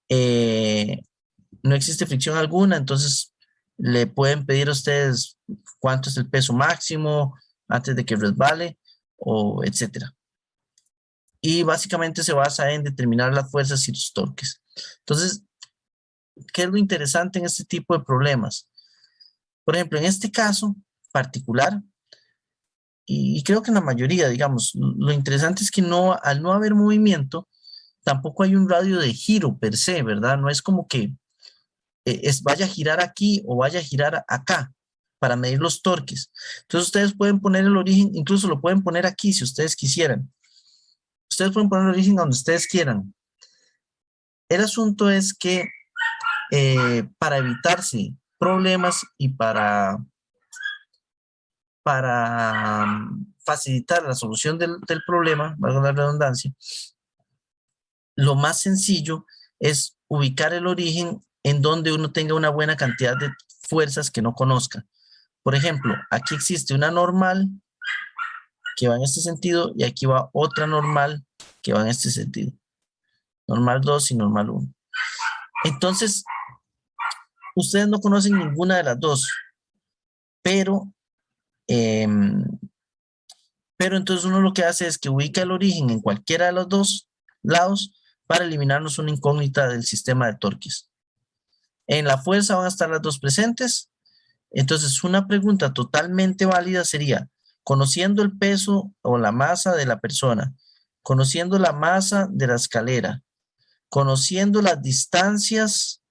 No existe fricción alguna, entonces le pueden pedir a ustedes cuánto es el peso máximo antes de que resbale o etcétera. Y básicamente se basa en determinar las fuerzas y los torques. Entonces, ¿qué es lo interesante en este tipo de problemas? Por ejemplo, en este caso particular, y creo que en la mayoría, digamos, lo interesante es que al no haber movimiento, tampoco hay un radio de giro per se, ¿verdad? No es como que vaya a girar aquí o vaya a girar acá para medir los torques. Entonces ustedes pueden poner el origen, incluso lo pueden poner aquí si ustedes quisieran. Ustedes pueden poner el origen donde ustedes quieran. El asunto es que para evitarse problemas y para facilitar la solución del problema, valga la redundancia, lo más sencillo es ubicar el origen en donde uno tenga una buena cantidad de fuerzas que no conozca. Por ejemplo, aquí existe una normal que va en este sentido y aquí va otra normal que va en este sentido. Normal 2 y normal 1. Entonces, ustedes no conocen ninguna de las dos, pero entonces uno lo que hace es que ubica el origen en cualquiera de los dos lados para eliminarnos una incógnita del sistema de torques. En la fuerza van a estar las dos presentes. Entonces, una pregunta totalmente válida sería, conociendo el peso o la masa de la persona, conociendo la masa de la escalera, conociendo las distancias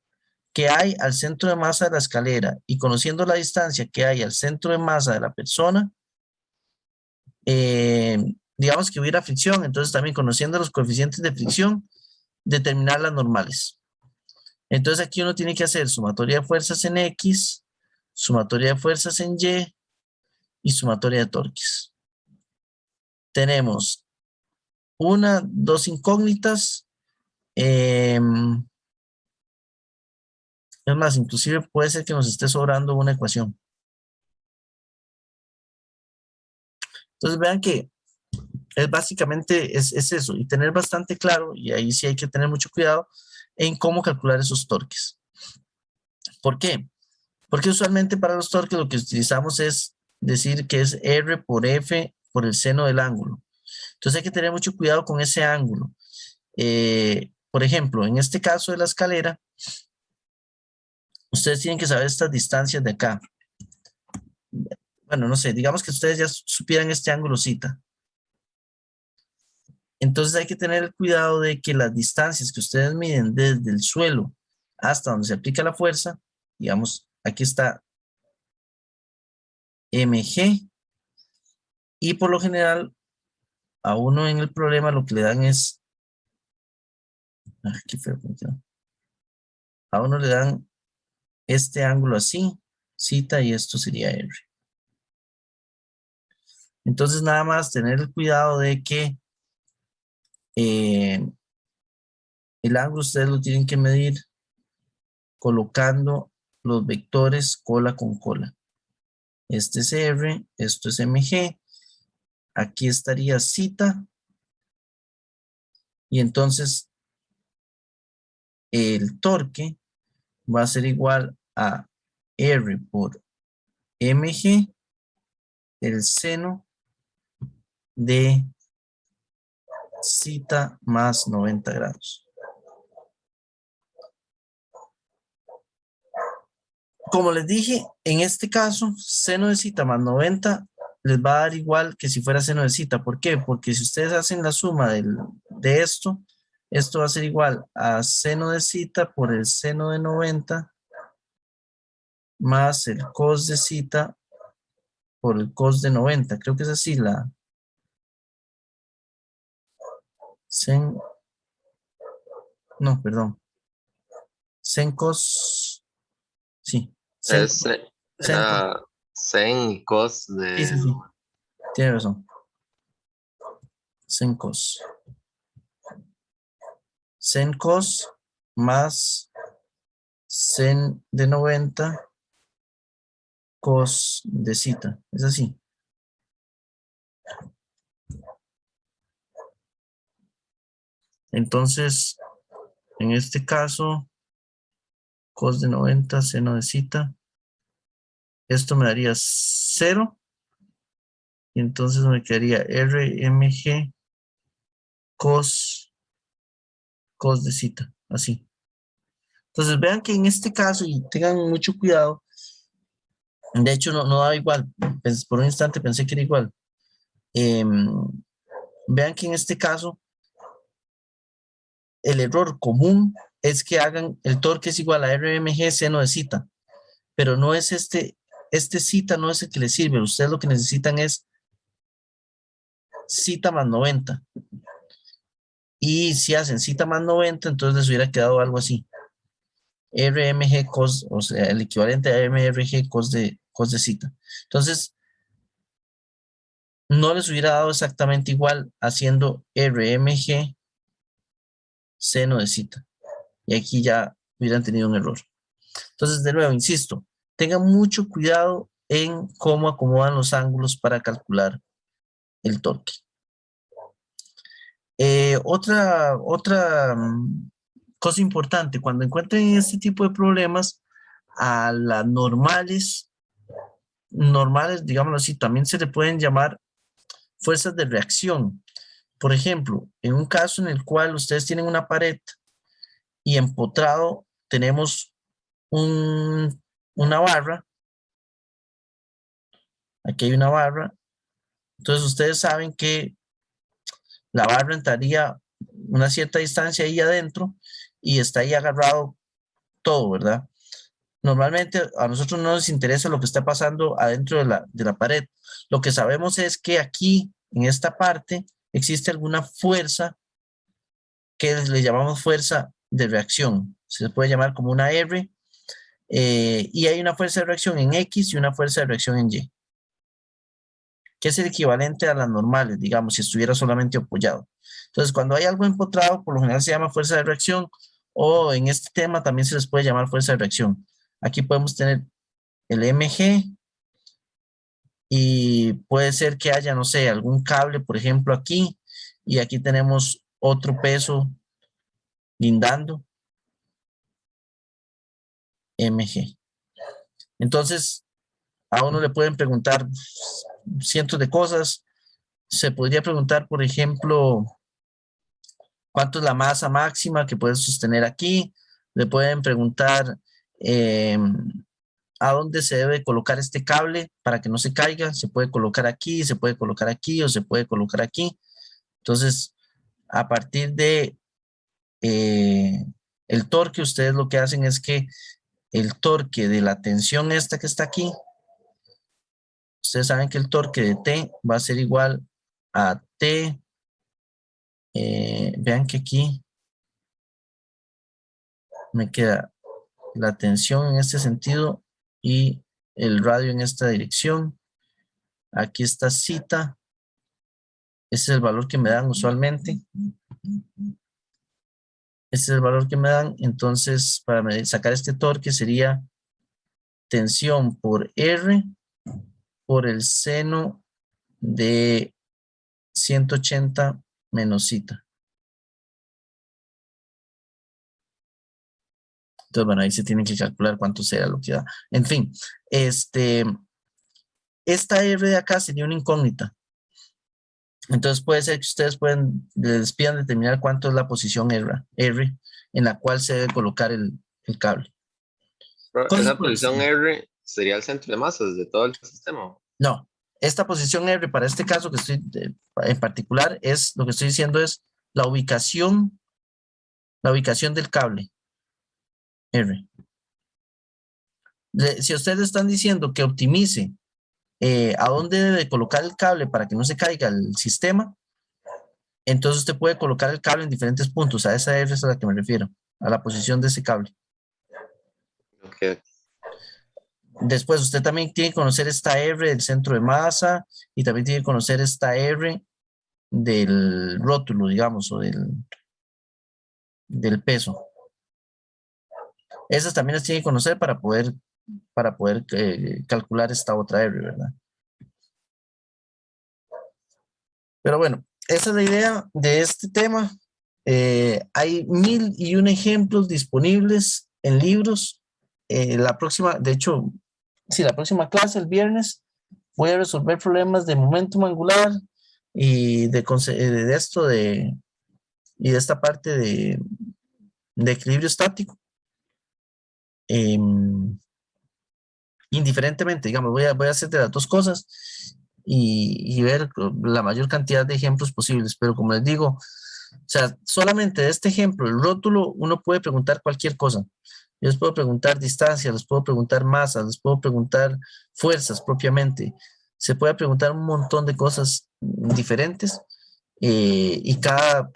que hay al centro de masa de la escalera y conociendo la distancia que hay al centro de masa de la persona, digamos que hubiera fricción, entonces también conociendo los coeficientes de fricción, determinar las normales. Entonces aquí uno tiene que hacer sumatoria de fuerzas en X, sumatoria de fuerzas en Y y sumatoria de torques. Tenemos dos incógnitas. Es más, inclusive puede ser que nos esté sobrando una ecuación. Entonces vean que básicamente es eso, y tener bastante claro, y ahí sí hay que tener mucho cuidado en cómo calcular esos torques. ¿Por qué? Porque usualmente para los torques lo que utilizamos es decir que es R por F por el seno del ángulo. Entonces hay que tener mucho cuidado con ese ángulo. Por ejemplo, en este caso de la escalera, ustedes tienen que saber estas distancias de acá. Bueno, no sé, digamos que ustedes ya supieran este ángulo zeta. Entonces hay que tener el cuidado de que las distancias que ustedes miden desde el suelo hasta donde se aplica la fuerza, digamos, aquí está mg, y por lo general a uno en el problema lo que le dan es, qué feo, a uno le dan este ángulo así, zeta, y esto sería R. Entonces nada más tener el cuidado de que el ángulo ustedes lo tienen que medir colocando los vectores cola con cola. Este es R, esto es mg, aquí estaría zeta, y entonces el torque va a ser igual a R por mg, el seno de zeta más 90 grados. Como les dije, en este caso, seno de zeta más 90 les va a dar igual que si fuera seno de zeta. ¿Por qué? Porque si ustedes hacen la suma de esto va a ser igual a seno de zeta por el seno de 90 más el cos de zeta por el cos de 90. Creo que es así la sen, no, perdón. Sen cos, sí. Sen, Es, sen cos, era sen y cos sí, de... sí, sí. Tiene razón. Sen cos. Sen cos más sen de 90 cos de zeta. Es así. Entonces, en este caso, cos de 90, seno de zeta. Esto me daría 0. Y entonces me quedaría RMG cos de zeta. Así. Entonces vean que en este caso, y tengan mucho cuidado, de hecho no da igual, por un instante pensé que era igual. Vean que en este caso, el error común es que hagan el torque es igual a RMG seno de zeta, pero no es este zeta no es el que les sirve, ustedes lo que necesitan es zeta más 90. Y si hacen zeta más 90, entonces les hubiera quedado algo así. RMG cos, o sea, el equivalente a MRG cos de zeta. Entonces, no les hubiera dado exactamente igual haciendo RMG seno de zeta. Y aquí ya hubieran tenido un error. Entonces, de nuevo, insisto, tengan mucho cuidado en cómo acomodan los ángulos para calcular el torque. Otra cosa importante, cuando encuentren este tipo de problemas, a las normales, digámoslo así, también se le pueden llamar fuerzas de reacción. Por ejemplo, en un caso en el cual ustedes tienen una pared y empotrado tenemos una barra, aquí hay una barra, entonces ustedes saben que la barra entraría una cierta distancia ahí adentro y está ahí agarrado todo, ¿verdad? Normalmente a nosotros no nos interesa lo que está pasando adentro de la pared. Lo que sabemos es que aquí, en esta parte, existe alguna fuerza que le llamamos fuerza de reacción. Se puede llamar como una R. Y hay una fuerza de reacción en X y una fuerza de reacción en Y, que es el equivalente a las normales, digamos, si estuviera solamente apoyado. Entonces, cuando hay algo empotrado, por lo general se llama fuerza de reacción, o en este tema también se les puede llamar fuerza de reacción. Aquí podemos tener el MG, y puede ser que haya, no sé, algún cable, por ejemplo, aquí, y aquí tenemos otro peso guindando, MG. Entonces, a uno le pueden preguntar cientos de cosas. Se podría preguntar, por ejemplo, cuánto es la masa máxima que puede sostener aquí. Le pueden preguntar a dónde se debe colocar este cable para que no se caiga. Se puede colocar aquí, se puede colocar aquí o se puede colocar aquí. Entonces, a partir de el torque, ustedes lo que hacen es que el torque de la tensión esta que está aquí, ustedes saben que el torque de T va a ser igual a T. Vean que aquí me queda la tensión en este sentido y el radio en esta dirección. Aquí está zeta. Ese es el valor que me dan usualmente. Ese es el valor que me dan. Entonces, para sacar este torque sería tensión por R por el seno de 180 menos zeta. Entonces, bueno, ahí se tiene que calcular cuánto será lo que da. En fin, esta R de acá sería una incógnita. Entonces puede ser que ustedes les pidan determinar cuánto es la posición R en la cual se debe colocar el cable. Pero Cosas esa por el posición estilo. R sería el centro de masas de todo el sistema. No, esta posición R para este caso que estoy en particular es, lo que estoy diciendo es la ubicación del cable R. Si ustedes están diciendo que optimice a dónde debe colocar el cable para que no se caiga el sistema, entonces usted puede colocar el cable en diferentes puntos. A esa R es a la que me refiero, a la posición de ese cable. Okay. Después usted también tiene que conocer esta R del centro de masa y también tiene que conocer esta R del rótulo, digamos, o del peso. Esas también las tiene que conocer para poder calcular esta otra R, ¿verdad? Pero bueno, esa es la idea de este tema. Hay 1001 ejemplos disponibles en libros. La próxima clase, el viernes, voy a resolver problemas de momentum angular y de esta parte de equilibrio estático. Indiferentemente, digamos, voy a hacer de las dos cosas y ver la mayor cantidad de ejemplos posibles, pero como les digo, o sea, solamente de este ejemplo, el rótulo, uno puede preguntar cualquier cosa. Yo les puedo preguntar distancia, les puedo preguntar masa, les puedo preguntar fuerzas propiamente. Se puede preguntar un montón de cosas diferentes y cada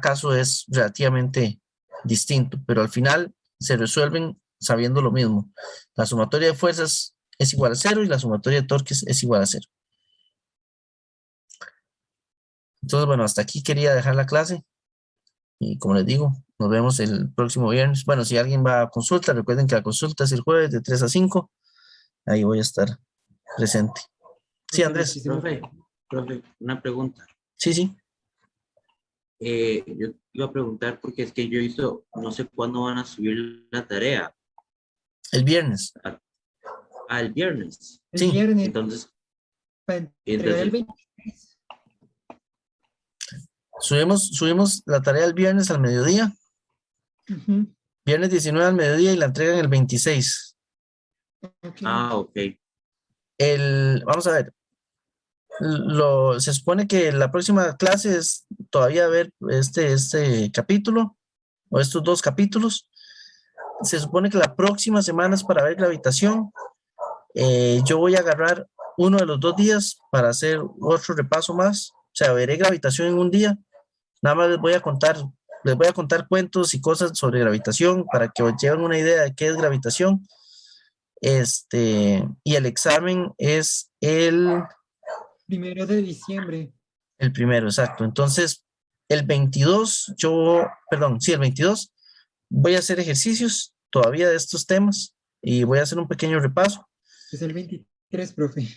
caso es relativamente distinto, pero al final se resuelven sabiendo lo mismo. La sumatoria de fuerzas es igual a 0 y la sumatoria de torques es igual a 0. Entonces, bueno, hasta aquí quería dejar la clase. Y como les digo, nos vemos el próximo viernes. Bueno, si alguien va a consulta, recuerden que la consulta es el jueves de 3 a 5. Ahí voy a estar presente. Sí, Andrés. Profe, una pregunta. Sí. Yo iba a preguntar porque es que yo hizo, no sé cuándo van a subir la tarea. El viernes. El viernes. Sí. El viernes. Entonces, para entregar el 23. Subimos la tarea el viernes al mediodía. Viernes 19 al mediodía y la entregan el 26. Okay. Ok. Vamos a ver. Se supone que la próxima clase es todavía ver este capítulo o estos 2 capítulos. Se supone que la próxima semana es para ver gravitación. Yo voy a agarrar uno de los 2 días para hacer otro repaso más. O sea, veré gravitación en un día. Nada más les voy a contar cuentos y cosas sobre gravitación para que os lleven una idea de qué es gravitación. Y el examen es el 1 de diciembre. El 1, exacto. Entonces, el 22, el 22, voy a hacer ejercicios todavía de estos temas y voy a hacer un pequeño repaso. Es el 23, profe,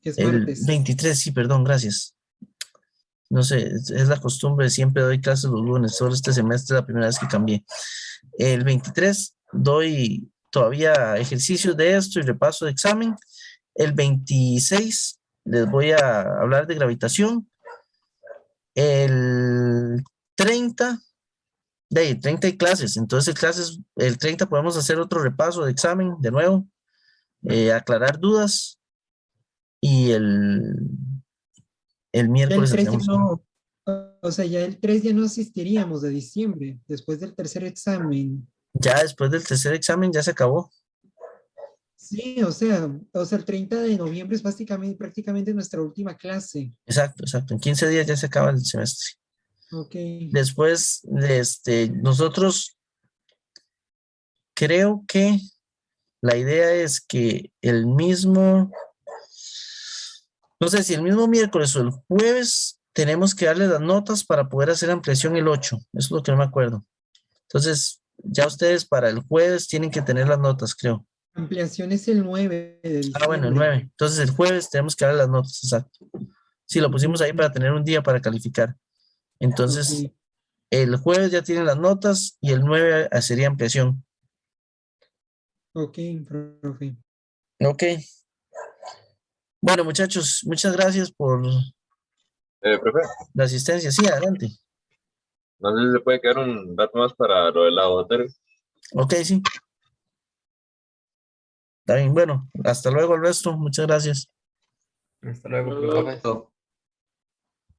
que es El martes. 23, sí, perdón, gracias. No sé, es la costumbre, siempre doy clases los lunes, solo este semestre es la primera vez que cambié. El 23 doy todavía ejercicios de esto y repaso de examen. El 26 les voy a hablar de gravitación. El 30 hay clases, entonces el 30 podemos hacer otro repaso de examen de nuevo, aclarar dudas y el miércoles Ya el 3 hacemos... no, o sea, ya el 3 ya no asistiríamos de diciembre, después del tercer examen. Ya después del tercer examen ya se acabó. Sí, o sea, el 30 de noviembre es prácticamente nuestra última clase. Exacto. En 15 días ya se acaba el semestre. Ok. Después, nosotros creo que la idea es que no sé si el mismo miércoles o el jueves tenemos que darle las notas para poder hacer ampliación el 8. Eso es lo que no me acuerdo. Entonces, ya ustedes para el jueves tienen que tener las notas, creo. Ampliación es el 9 de diciembre. Bueno, el 9. Entonces, el jueves tenemos que darle las notas, exacto. Sí, lo pusimos ahí para tener un día para calificar. Entonces, el jueves ya tienen las notas y el 9 sería ampliación. Ok, profe. Ok. Bueno, muchachos, muchas gracias por Profe, la asistencia. Sí, adelante. no sé si se puede quedar un rato más para lo del laboratorio. Ok, sí. Está bien, bueno, hasta luego el resto. Muchas gracias. Hasta luego, Luego- profe. Todo.